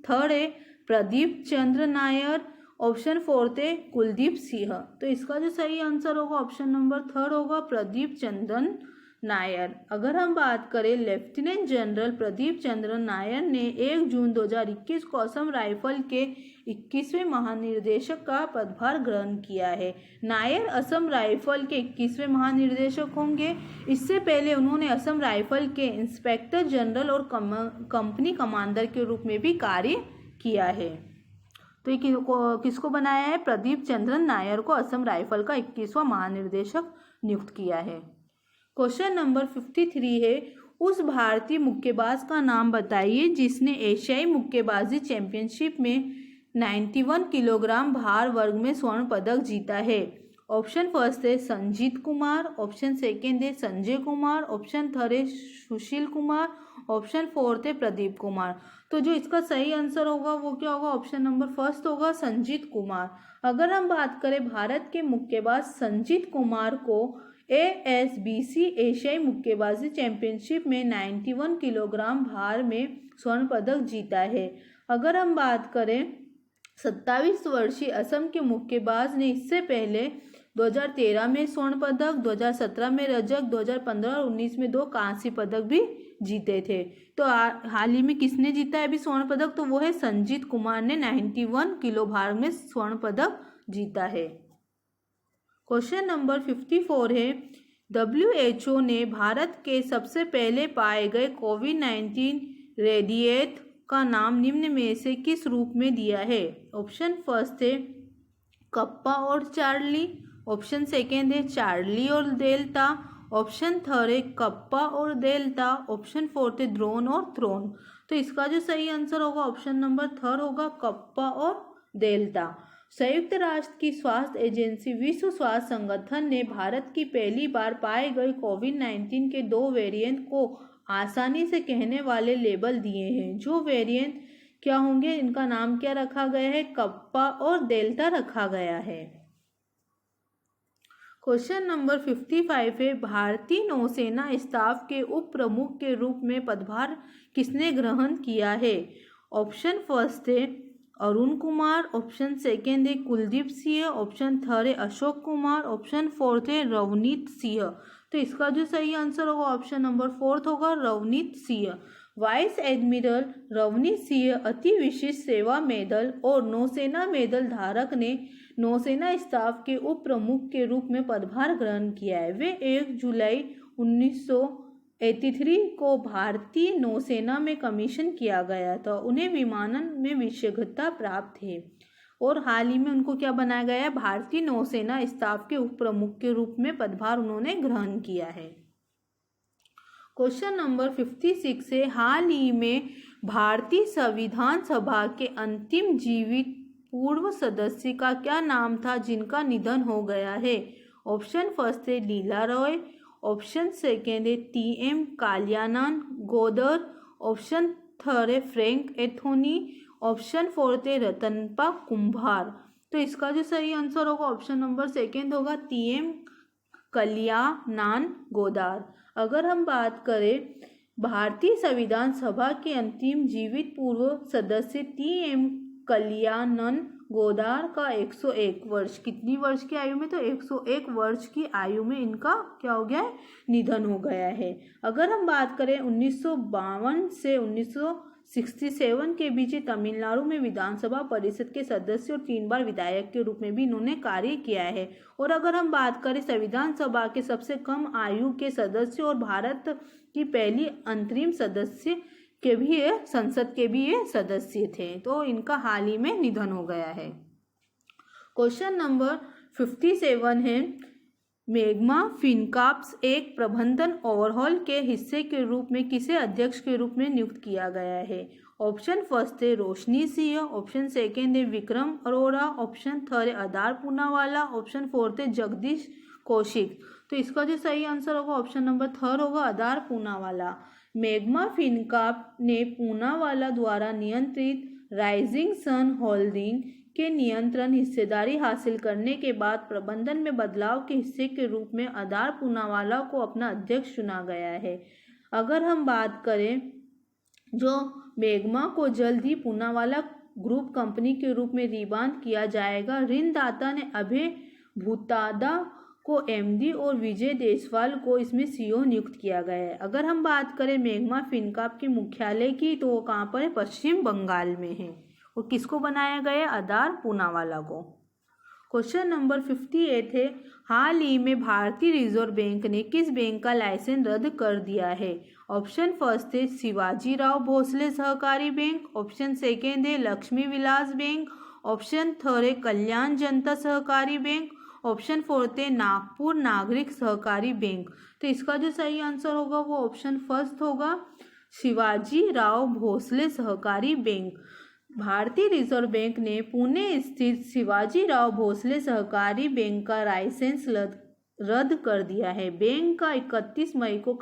थर्ड है प्रदीप चंद्र नायर, ऑप्शन फोर्थ है कुलदीप सिंह। तो इसका जो सही आंसर होगा ऑप्शन नंबर थर्ड होगा, प्रदीप चंद्रन नायर। अगर हम बात करें, लेफ्टिनेंट जनरल प्रदीप चंद्र नायर ने 1 जून 2021 को असम राइफल के 21वें महानिर्देशक का पदभार ग्रहण किया है। नायर असम राइफल के 21वें महानिर्देशक होंगे। इससे पहले उन्होंने असम राइफल के इंस्पेक्टर जनरल और कंपनी कमांडर के रूप में भी कार्य किया है। तो ये किसको बनाया है? प्रदीप चंद्रन नायर को असम राइफल का 21वां महानिर्देशक नियुक्त किया है। क्वेश्चन नंबर 53 है, उस भारतीय मुक्केबाज का नाम बताइए जिसने एशियाई मुक्केबाजी चैंपियनशिप में 91 किलोग्राम भार वर्ग में स्वर्ण पदक जीता है। ऑप्शन फर्स्ट है संजीत कुमार, ऑप्शन सेकेंड है संजय कुमार, ऑप्शन थर्ड है सुशील कुमार, ऑप्शन 4 थे प्रदीप कुमार। तो जो इसका सही आंसर होगा वो क्या होगा, ऑप्शन नंबर फर्स्ट होगा संजीत कुमार। अगर हम बात करें भारत के मुक्केबाज संजीत कुमार को ASBC एशियाई मुक्केबाजी चैंपियनशिप में 91 किलोग्राम भार में स्वर्ण पदक जीता है। अगर हम बात करें 27 वर्षीय असम के मुक्केबाज ने इससे पहले 2013 में स्वर्ण पदक, 2017 में रजत, 2015 और 19 में 2 कांस्य पदक भी जीते थे। तो हाल ही में किसने जीता है अभी स्वर्ण पदक, तो वो है संजीत कुमार ने 91 किलो भार में स्वर्ण पदक जीता है। क्वेश्चन नंबर 54 है, WHO ने भारत के सबसे पहले पाए गए कोविड-19 रेडिएट का नाम निम्न में से किस रूप में दिया है। ऑप्शन फर्स्ट है कप्पा और चार्ली, ऑप्शन सेकेंड है चार्ली और डेल्टा, ऑप्शन थर्ड है कप्पा और डेल्टा, ऑप्शन फोर्थ है ड्रोन और थ्रोन। तो इसका जो सही आंसर होगा ऑप्शन नंबर थर्ड होगा कप्पा और डेल्टा। संयुक्त राष्ट्र की स्वास्थ्य एजेंसी विश्व स्वास्थ्य संगठन ने भारत की पहली बार पाए गए कोविड-19 के 2 वेरिएंट को आसानी से कहने वाले लेबल दिए हैं। जो वेरिएंट क्या होंगे, इनका नाम क्या रखा गया है, कप्पा और डेल्टा रखा गया है। क्वेश्चन नंबर 55 है, भारतीय नौसेना स्टाफ के उप प्रमुख के रूप में पदभार किसने ग्रहण किया है। ऑप्शन फर्स्ट है अरुण कुमार, ऑप्शन सेकेंड है कुलदीप सिंह, ऑप्शन थर्ड है अशोक कुमार, ऑप्शन फोर्थ है रवनीत सिंह। तो इसका जो सही आंसर होगा ऑप्शन नंबर फोर्थ होगा रवनीत सिंह। वाइस एडमिरल रवनीत सिंह अति विशिष्ट सेवा मेडल और नौसेना मेडल धारक ने नौसेना स्टाफ के उप प्रमुख के रूप में पदभार ग्रहण किया है। वे 1 जुलाई 1983 को भारतीय नौसेना में कमीशन किया गया था। उन्हें विमानन में विशेषज्ञता प्राप्त है और हाल ही में उनको क्या बनाया गया है, भारतीय नौसेना स्टाफ के उप प्रमुख के रूप में पदभार उन्होंने ग्रहण किया है। क्वेश्चन नंबर 56 है, हाल ही में भारतीय संविधान सभा के अंतिम जीवित पूर्व सदस्य का क्या नाम था जिनका निधन हो गया है। ऑप्शन फर्स्ट है लीला रॉय, ऑप्शन सेकेंड है TM कल्याणन गोदर, ऑप्शन थर्ड है फ्रैंक एंथोनी, ऑप्शन फोर्थ है रतनपा कुंभार। तो इसका जो सही आंसर होगा ऑप्शन नंबर सेकेंड होगा TM कल्याणन गोदर। अगर हम बात करें भारतीय संविधान सभा के अंतिम जीवित पूर्व सदस्य TM कल्याणन गोदर का 101 वर्ष, कितनी वर्ष की आयु में, तो 101 वर्ष की आयु में इनका क्या हो गया है, निधन हो गया है। अगर हम बात करें 1952 से 1967 के बीच तमिलनाडु में विधानसभा परिषद के सदस्य और 3 बार विधायक के रूप में भी इन्होंने कार्य किया है। और अगर हम बात करें संविधान सभा के सबसे कम आयु के सदस्य और भारत की पहली अंतरिम सदस्य के भी संसद के भी ये सदस्य थे, तो इनका हाल ही में निधन हो गया है। क्वेश्चन नंबर 57 है, मैग्मा फिनकॉर्प्स एक प्रबंधन ओवरहॉल के हिस्से के रूप में किसे अध्यक्ष के रूप में नियुक्त किया गया है। ऑप्शन फर्स्ट है रोशनी सिंह, ऑप्शन सेकेंड है विक्रम अरोड़ा, ऑप्शन थर्ड है आधार पूनावाला, ऑप्शन फोर्थ है जगदीश कौशिक। तो इसका जो सही आंसर होगा ऑप्शन नंबर थर्ड होगा आधार पूनावाला। मैग्मा फिनकॉर्प ने पूनावाला द्वारा नियंत्रित राइजिंग सन होल्डिंग के नियंत्रण हिस्सेदारी हासिल करने के बाद प्रबंधन में बदलाव के हिस्से के रूप में आधार पूनावाला को अपना अध्यक्ष चुना गया है। अगर हम बात करें जो मैग्मा को जल्द ही पूनावाला ग्रुप कंपनी के रूप में रिब्रांड किया जाएगा। ऋणदाता ने अभय भूतादा को MD और विजय देशवाल को इसमें CEO नियुक्त किया गया है। अगर हम बात करें मैग्मा फिनकॉर्प के मुख्यालय की, तो वो कहाँ पर है, पश्चिम बंगाल में है। और किसको बनाया गया, आधार पूनावाला को। क्वेश्चन नंबर 58 है, हाल ही में भारतीय रिजर्व बैंक ने किस बैंक का लाइसेंस रद्द कर दिया है। ऑप्शन फर्स्ट है शिवाजी राव भोसले सहकारी बैंक, ऑप्शन सेकेंड है Lakshmi Vilas bank, option third है कल्याण जनता सहकारी बैंक, ऑप्शन फोर्थ है नागपुर नागरिक सहकारी बैंक। तो इसका जो सही आंसर होगा वो ऑप्शन फर्स्ट होगा शिवाजी राव भोसले सहकारी बैंक। भारतीय रिजर्व बैंक ने पुणे स्थित शिवाजी राव भोसले सहकारी बैंक का लाइसेंस रद्द कर दिया है। बैंक का 31 मई को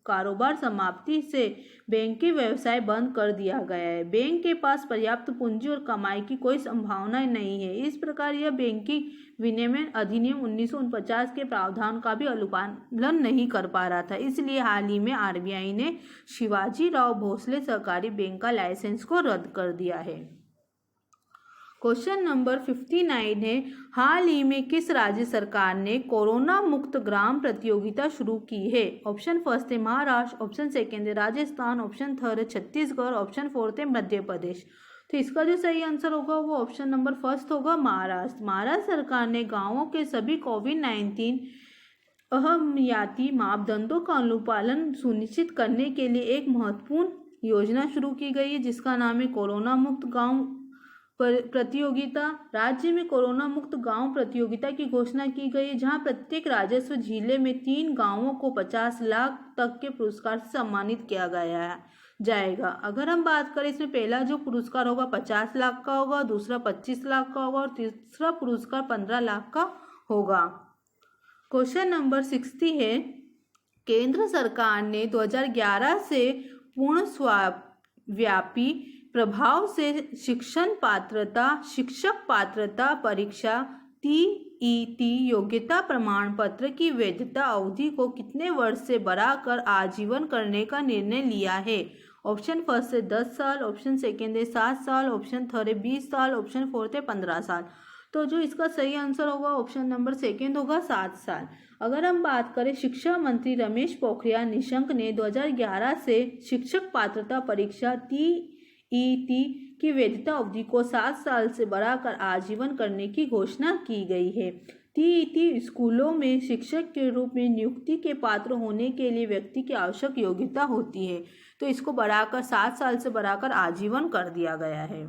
कारोबार समाप्ति से बैंकिंग व्यवसाय बंद कर दिया गया है। बैंक के पास पर्याप्त पूंजी और कमाई की कोई संभावना नहीं है। इस प्रकार यह बैंकिंग विनियमन अधिनियम 1949 के प्रावधान का भी अनुपालन नहीं कर पा रहा था। इसलिए हाल ही में आरबीआई ने शिवाजी राव भोसले सहकारी बैंक का लाइसेंस को रद्द कर दिया है। क्वेश्चन नंबर 59 है, हाल ही में किस राज्य सरकार ने कोरोना मुक्त ग्राम प्रतियोगिता शुरू की है? ऑप्शन फर्स्ट है महाराष्ट्र, ऑप्शन सेकेंड है राजस्थान, ऑप्शन थर्ड है छत्तीसगढ़, ऑप्शन फोर्थ है मध्य प्रदेश। तो इसका जो सही आंसर होगा वो ऑप्शन नंबर फर्स्ट होगा महाराष्ट्र। महाराष्ट्र सरकार ने गाँवों के सभी कोविड-19 अहमियाती मापदंडों का अनुपालन सुनिश्चित करने के लिए एक महत्वपूर्ण योजना शुरू की गई है जिसका नाम है कोरोना मुक्त गाँव प्रतियोगिता। राज्य में कोरोना मुक्त गांव प्रतियोगिता की घोषणा की गई है जहां प्रत्येक राजस्व जिले में 3 गांवों को 50 लाख तक के पुरस्कार से सम्मानित किया गया जाएगा। अगर हम बात करें इसमें पहला जो पुरस्कार होगा 50 लाख का होगा, दूसरा 25 लाख का होगा और तीसरा पुरस्कार 15 लाख का होगा। क्वेश्चन नंबर 60 है, केंद्र सरकार ने 2011 से पूर्ण व्यापी प्रभाव से शिक्षक पात्रता परीक्षा TET योग्यता प्रमाण पत्र की वैधता अवधि को कितने वर्ष से बढ़ाकर आजीवन करने का निर्णय लिया है? ऑप्शन फर्स्ट है 10 साल, ऑप्शन सेकेंड है 7 साल, ऑप्शन थर्ड है 20 साल, ऑप्शन फोर्थ है 15 साल। तो जो इसका सही आंसर होगा ऑप्शन नंबर सेकेंड होगा 7 साल। अगर हम बात करें शिक्षा मंत्री रमेश पोखरियाल निशंक ने 2011 से शिक्षक पात्रता परीक्षा TET की वैधता अवधि को 7 साल से बढ़ाकर आजीवन करने की घोषणा की गई है। TET स्कूलों में शिक्षक के रूप में नियुक्ति के पात्र होने के लिए व्यक्ति की आवश्यक योग्यता होती है, तो इसको बढ़ाकर 7 साल से बढ़ाकर आजीवन कर दिया गया है।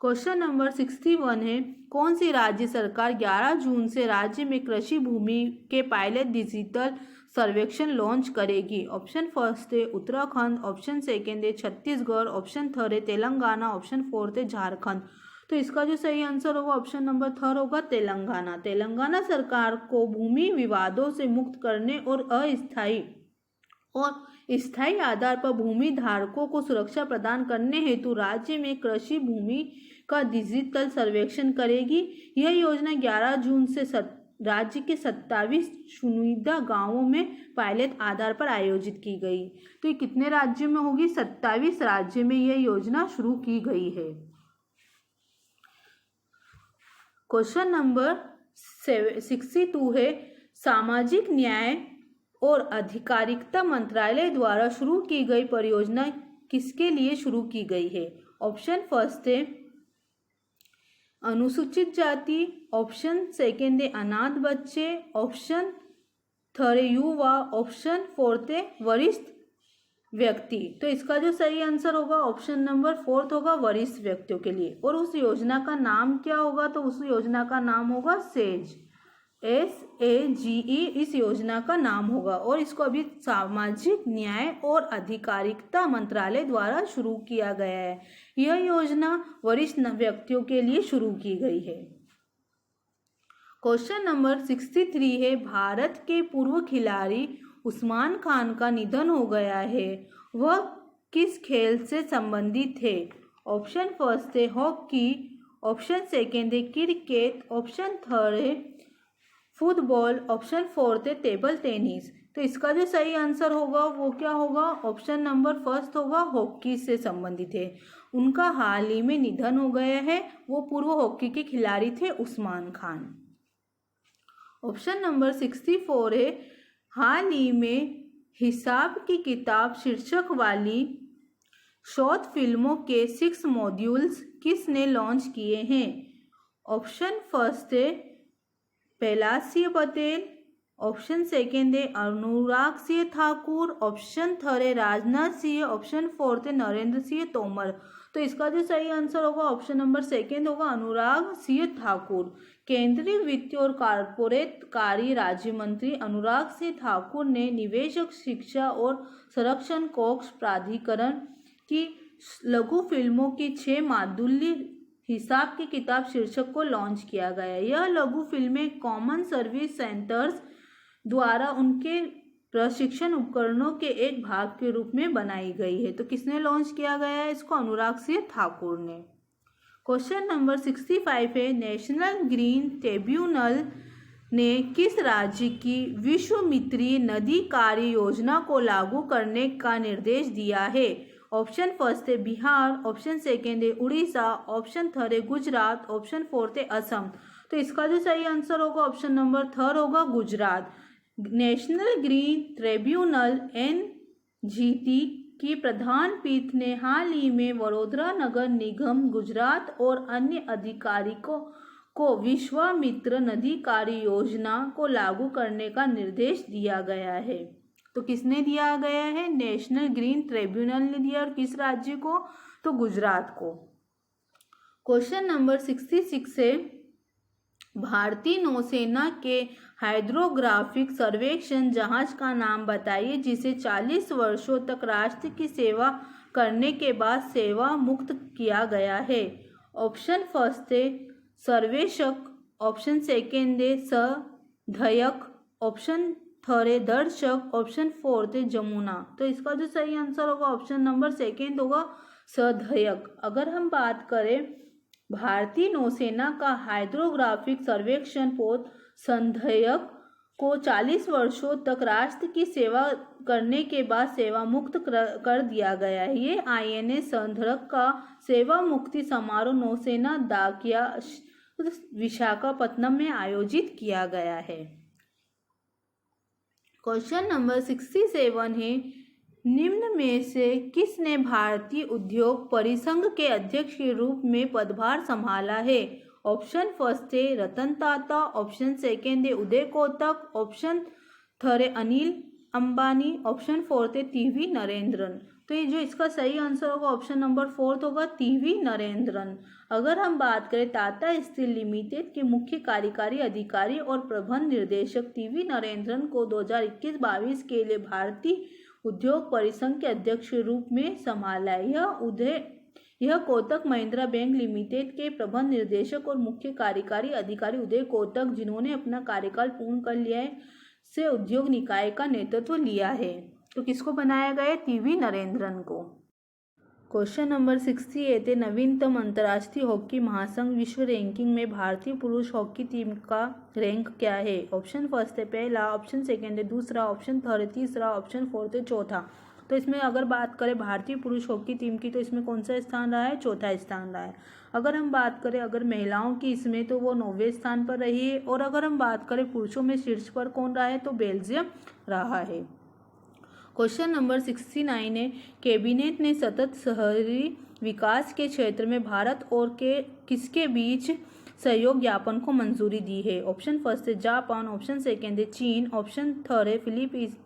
क्वेश्चन नंबर 61 है, कौन सी राज्य सरकार 11 जून से राज्य में कृषि भूमि के पायलट डिजिटल सर्वेक्षण लॉन्च करेगी? ऑप्शन फर्स्ट है उत्तराखंड, ऑप्शन सेकेंड है छत्तीसगढ़, ऑप्शन थर्ड है तेलंगाना, ऑप्शन फोर्थ है झारखंड। तो इसका जो सही आंसर होगा ऑप्शन नंबर थर्ड होगा तेलंगाना। तेलंगाना सरकार को भूमि विवादों से मुक्त करने और अस्थायी और स्थायी आधार पर भूमि धारकों को सुरक्षा प्रदान करने हेतु राज्य में कृषि भूमि का डिजिटल सर्वेक्षण करेगी। यह योजना 11 जून से राज्य के 27 चुनिंदा गांवों में पायलट आधार पर आयोजित की गई। तो ये कितने राज्यों में होगी? 27 राज्यों में यह योजना शुरू की गई है। क्वेश्चन नंबर 62 है, सामाजिक न्याय और अधिकारिता मंत्रालय द्वारा शुरू की गई परियोजना किसके लिए शुरू की गई है? ऑप्शन फर्स्ट है अनुसूचित जाति, ऑप्शन सेकेंड है अनाथ बच्चे, ऑप्शन थर्ड है युवा, ऑप्शन फोर्थ है वरिष्ठ व्यक्ति। तो इसका जो सही आंसर होगा ऑप्शन नंबर फोर्थ होगा वरिष्ठ व्यक्तियों के लिए। और उस योजना का नाम क्या होगा? तो उस योजना का नाम होगा सेज, SAGE इस योजना का नाम होगा और इसको अभी सामाजिक न्याय और अधिकारिता मंत्रालय द्वारा शुरू किया गया है। यह योजना वरिष्ठ व्यक्तियों के लिए शुरू की गई है। क्वेश्चन नंबर 63 है, भारत के पूर्व खिलाड़ी उस्मान खान का निधन हो गया है, वह किस खेल से संबंधित है? ऑप्शन फर्स्ट है हॉकी, ऑप्शन सेकेंड है क्रिकेट, ऑप्शन थर्ड है फुटबॉल, ऑप्शन फोर्थ है टेबल टेनिस। तो इसका जो सही आंसर होगा वो क्या होगा? ऑप्शन नंबर फर्स्ट होगा हॉकी से संबंधित है। उनका हाल ही में निधन हो गया है, वो पूर्व हॉकी के खिलाड़ी थे उस्मान खान। ऑप्शन नंबर 64 है, हाल ही में हिसाब की किताब शीर्षक वाली शॉर्ट फिल्मों के 6 मॉड्यूल्स किसने लॉन्च किए हैं? ऑप्शन फर्स्ट है कैलाश सिंह पटेल, ऑप्शन सेकेंड है अनुराग सिंह ठाकुर, ऑप्शन थर्ड है राजनाथ सिंह, ऑप्शन फोर्थ है नरेंद्र सिंह तोमर। तो इसका जो सही आंसर होगा ऑप्शन नंबर सेकेंड होगा अनुराग सिंह ठाकुर। केंद्रीय वित्त और कारपोरेट कार्य राज्य मंत्री अनुराग सिंह ठाकुर ने निवेशक शिक्षा और संरक्षण कोष प्राधिकरण की लघु फिल्मों की 6 मादुल्य हिसाब की किताब शीर्षक को लॉन्च किया गया। यह लघु फिल्में कॉमन सर्विस सेंटर्स द्वारा उनके प्रशिक्षण उपकरणों के एक भाग के रूप में बनाई गई है। तो किसने लॉन्च किया गया है इसको? अनुराग सिंह ठाकुर ने। क्वेश्चन नंबर 65 है, नेशनल ग्रीन ट्रिब्यूनल ने किस राज्य की विश्वामित्री नदी कार्य योजना को लागू करने का निर्देश दिया है? ऑप्शन फर्स्ट है बिहार, ऑप्शन सेकेंड है उड़ीसा, ऑप्शन थर्ड है गुजरात, ऑप्शन फोर्थ है असम। तो इसका जो सही आंसर होगा ऑप्शन नंबर थर्ड होगा Gujarat. National green tribunal NGT की प्रधान पीठ ने हाल ही में वडोदरा नगर निगम, गुजरात और अन्य अधिकारियों को विश्वामित्र नदी कार्य योजना को लागू करने का निर्देश दिया गया है। तो किसने दिया गया है? नेशनल ग्रीन ट्रिब्यूनल ने दिया। और किस राज्य को? तो गुजरात को। क्वेश्चन नंबर 66 है, भारतीय नौसेना के हाइड्रोग्राफिक सर्वेक्षण जहाज का नाम बताइए जिसे 40 वर्षों तक राष्ट्र की सेवा करने के बाद सेवा मुक्त किया गया है। ऑप्शन फर्स्ट है सर्वेक्षक, ऑप्शन सेकेंड है सहायक, ऑप्शन थर्ड है दर्शक, ऑप्शन फोर्थ है जमुना। तो इसका जो सही आंसर होगा ऑप्शन नंबर सेकेंड होगा सहायक। अगर हम बात करें भारतीय नौसेना का हाइड्रोग्राफिक सर्वेक्षण पोत संधायक को 40 वर्षों तक राष्ट्र की सेवा करने के बाद सेवा मुक्त कर दिया गया है। ये INS संधायक का सेवा मुक्ति समारोह नौसेना डाकिया विशाखापत्तनम में आयोजित किया गया है। क्वेश्चन नंबर 67 है, निम्न में से किसने भारतीय उद्योग परिसंघ के अध्यक्ष के रूप में पदभार संभाला है? ऑप्शन फर्स्ट है रतन टाटा, ऑप्शन सेकेंड है उदय कोटक, ऑप्शन थर्ड है अनिल अंबानी, ऑप्शन फोर्थ है TV नरेंद्रन। तो ये जो इसका सही आंसर होगा ऑप्शन नंबर फोर्थ होगा TV नरेंद्रन। अगर हम बात करें टाटा स्टील लिमिटेड के मुख्य कार्यकारी अधिकारी और प्रबंध निर्देशक TV नरेंद्रन को 2021-22 के लिए भारतीय उद्योग परिसंघ के अध्यक्ष के रूप में संभाला है। यह कोटक महिंद्रा बैंक लिमिटेड के प्रबंध निर्देशक और मुख्य कार्यकारी अधिकारी उदय कोटक, जिन्होंने अपना कार्यकाल पूर्ण कर लिया है, से उद्योग निकाय का नेतृत्व लिया है। तो किसको बनाया गया? TV नरेंद्रन को। क्वेश्चन नंबर 68 है, नवीनतम अंतर्राष्ट्रीय हॉकी महासंघ विश्व रैंकिंग में भारतीय पुरुष हॉकी टीम का रैंक क्या है? ऑप्शन फर्स्ट है पहला, ऑप्शन सेकेंड है दूसरा, ऑप्शन थर्ड है तीसरा, ऑप्शन फोर्थ है चौथा। तो इसमें अगर बात करें भारतीय पुरुष हॉकी टीम की तो इसमें कौन सा स्थान रहा है? चौथा स्थान रहा है। अगर हम बात करें अगर महिलाओं की इसमें तो वो 9वें स्थान पर रही है। और अगर हम बात करें पुरुषों में शीर्ष पर कौन रहा है? तो बेल्जियम रहा है। क्वेश्चन नंबर 69 है, कैबिनेट ने सतत शहरी विकास के क्षेत्र में भारत और किसके बीच सहयोग ज्ञापन को मंजूरी दी है? ऑप्शन फर्स्ट है जापान, ऑप्शन सेकेंड है चीन, ऑप्शन थर्ड है फिलीपींस,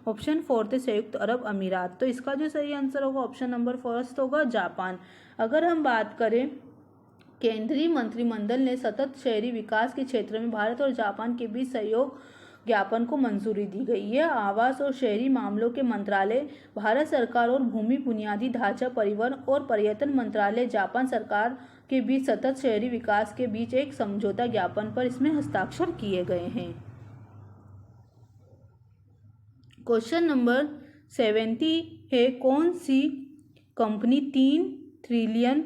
ऑप्शन फोर्थ है संयुक्त अरब अमीरात। तो इसका जो सही आंसर होगा ऑप्शन नंबर फर्स्ट होगा जापान। अगर हम बात करें केंद्रीय मंत्रिमंडल ने सतत शहरी विकास के क्षेत्र में भारत और जापान के बीच सहयोग ज्ञापन को मंजूरी दी गई। यह आवास और शहरी मामलों के मंत्रालय, भारत सरकार और भूमि बुनियादी ढांचा, परिवहन और पर्यटन मंत्रालय, जापान सरकार के बीच सतत शहरी विकास के बीच एक समझौता ज्ञापन पर इसमें हस्ताक्षर किए गए हैं। क्वेश्चन नंबर 70 है, कौन सी कंपनी 3 ट्रिलियन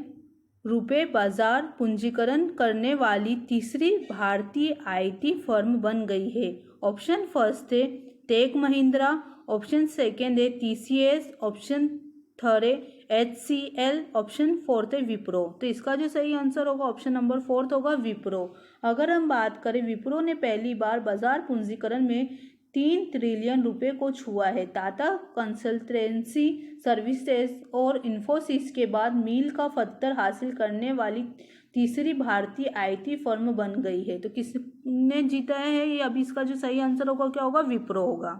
रुपए बाजार पूंजीकरण करने वाली तीसरी भारतीय IT फर्म बन गई है? ऑप्शन फर्स्ट है टेक महिंद्रा, ऑप्शन सेकेंड है TCS, ऑप्शन थर्ड है HCL, ऑप्शन फोर्थ है विप्रो। तो इसका जो सही आंसर होगा ऑप्शन नंबर फोर्थ होगा विप्रो। अगर हम बात करें विप्रो ने पहली बार बाजार पूंजीकरण में 3 ट्रिलियन रुपए को छुआ है। टाटा कंसल्टेंसी सर्विसेज और इन्फोसिस के बाद मील का पत्थर हासिल करने वाली तीसरी भारतीय IT फर्म बन गई है। तो किसने जीता है ये? अभी इसका जो सही आंसर होगा क्या होगा? विप्रो होगा।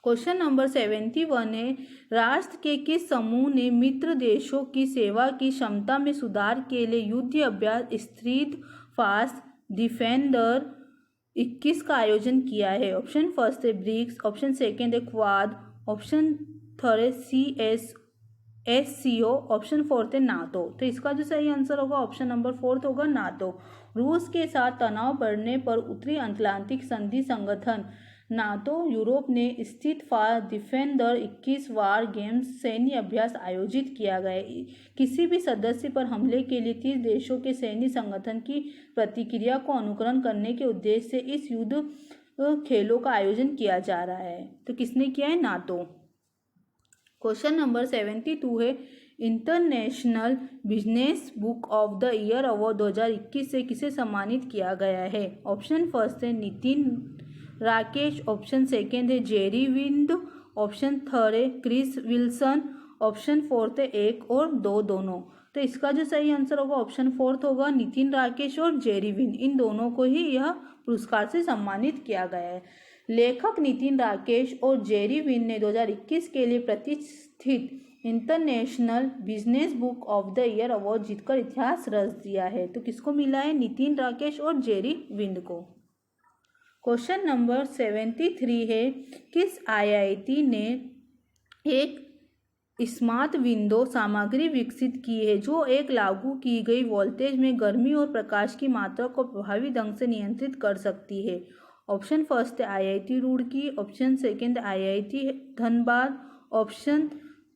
क्वेश्चन नंबर 71 है, राष्ट्र के किस समूह ने मित्र देशों की सेवा की क्षमता में सुधार के लिए युद्ध अभ्यास स्ट्रीट फास्ट डिफेंडर 21 का आयोजन किया है? ऑप्शन फर्स्ट है ब्रिक्स, ऑप्शन सेकेंड है क्वाड, ऑप्शन थर्ड है SCO, ऑप्शन फोर्थ है नाटो। तो इसका जो सही आंसर होगा ऑप्शन नंबर फोर्थ होगा नाटो। रूस के साथ तनाव बढ़ने पर उत्तरी अटलांटिक संधि संगठन नाटो यूरोप ने स्थित फॉर डिफेंडर 21 वार गेम्स सैन्य अभ्यास आयोजित किया गया। किसी भी सदस्य पर हमले के लिए 30 देशों के सैन्य संगठन की प्रतिक्रिया को अनुकरण करने के उद्देश्य से इस युद्ध खेलों का आयोजन किया जा रहा है। तो किसने किया है? नाटो। क्वेश्चन नंबर 72 है, international business book of the year award 2021 से किसे सम्मानित किया गया है? ऑप्शन फर्स्ट है नितिन राकेश, ऑप्शन सेकेंड है जेरी विंड, ऑप्शन थर्ड है क्रिस विल्सन, ऑप्शन फोर्थ है एक और दो दोनों। तो इसका जो सही आंसर होगा ऑप्शन फोर्थ होगा, नितिन राकेश और जेरी विंड, इन दोनों को ही यह पुरस्कार से सम्मानित किया गया है। लेखक नितिन राकेश और जेरी विंड ने 2021 के लिए प्रतिष्ठित international business book of the year award जीतकर इतिहास रच दिया है। तो किसको मिला है? नितिन राकेश और जेरी विंड को। क्वेश्चन नंबर 73 है, किस आईआईटी ने एक स्मार्ट विंडो सामग्री विकसित की है जो एक लागू की गई वोल्टेज में गर्मी और प्रकाश की मात्रा को प्रभावी ढंग से नियंत्रित कर सकती है? ऑप्शन फर्स्ट है IIT Roorkee, option second IIT Dhanbad, option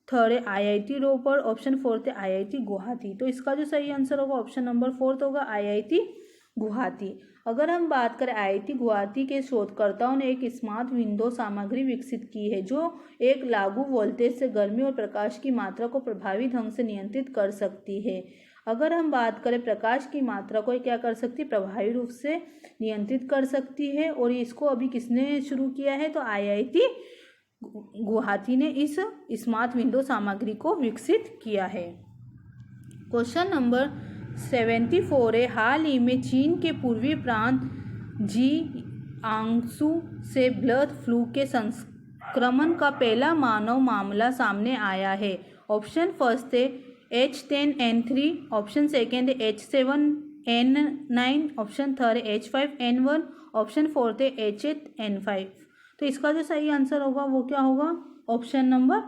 third है आईआईटी रोपड़, ऑप्शन फोर्थ है आईआईटी गुवाहाटी। तो इसका जो सही आंसर होगा ऑप्शन नंबर फोर्थ होगा, आईआईटी गुवाहाटी। अगर हम बात करें आईआईटी गुवाहाटी के शोधकर्ताओं ने एक स्मार्ट विंडो सामग्री विकसित की है जो एक लागू वोल्टेज से गर्मी और प्रकाश की मात्रा को प्रभावी ढंग से नियंत्रित कर सकती है। अगर हम बात करें प्रकाश की मात्रा को क्या कर सकती है? प्रभावी रूप से नियंत्रित कर सकती है। और इसको अभी किसने शुरू किया है? तो आईआईटी गुवाहाटी ने इस स्मार्ट विंडो सामग्री को विकसित किया है। क्वेश्चन नंबर 74 है, हाल ही में चीन के पूर्वी प्रांत जिआंगसू से बर्ड फ्लू के संक्रमण का पहला मानव मामला सामने आया है। ऑप्शन फर्स्ट है H10N3, ऑप्शन सेकेंड है H7N9, ऑप्शन थर्ड है H5N1, ऑप्शन फोर्थ है H8N5। तो इसका जो सही आंसर होगा वो क्या होगा? ऑप्शन नंबर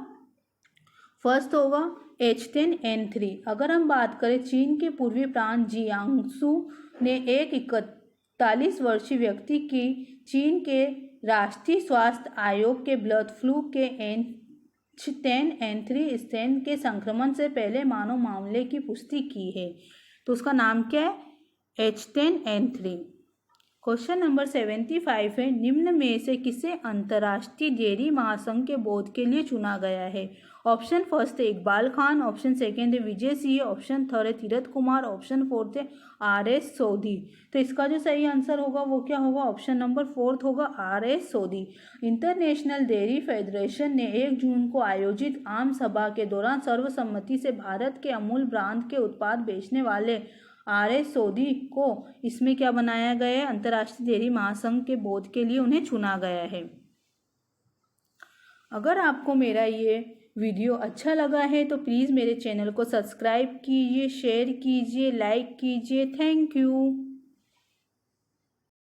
फर्स्ट होगा H10N3। अगर हम बात करें चीन के पूर्वी प्रांत जिआंगसू ने एक 41 वर्षीय व्यक्ति की चीन के राष्ट्रीय स्वास्थ्य आयोग के बर्ड फ्लू के H10N3 स्ट्रेन के संक्रमण से पहले मानव मामले की पुष्टि की है। तो उसका नाम क्या है? H10N3। क्वेश्चन नंबर 75 है, निम्न में से किसे अंतर्राष्ट्रीय डेयरी महासंघ के बोर्ड के लिए चुना गया है? ऑप्शन फर्स्ट है इकबाल खान, ऑप्शन सेकेंड है विजय सिंह, ऑप्शन थर्ड है तीरथ कुमार, ऑप्शन फोर्थ है RS सोधी। तो इसका जो सही आंसर होगा वो क्या होगा? ऑप्शन नंबर फोर्थ होगा, RS सोधी। इंटरनेशनल डेयरी फेडरेशन ने 1 जून को आयोजित आम सभा के दौरान सर्वसम्मति से भारत के अमूल ब्रांड के उत्पाद बेचने वाले RS सोधी को इसमें क्या बनाया गया है? अंतर्राष्ट्रीय डेयरी महासंघ के बोर्ड के लिए उन्हें चुना गया है। अगर आपको मेरा ये वीडियो अच्छा लगा है तो प्लीज़ मेरे चैनल को सब्सक्राइब कीजिए, शेयर कीजिए, लाइक कीजिए। Thank you.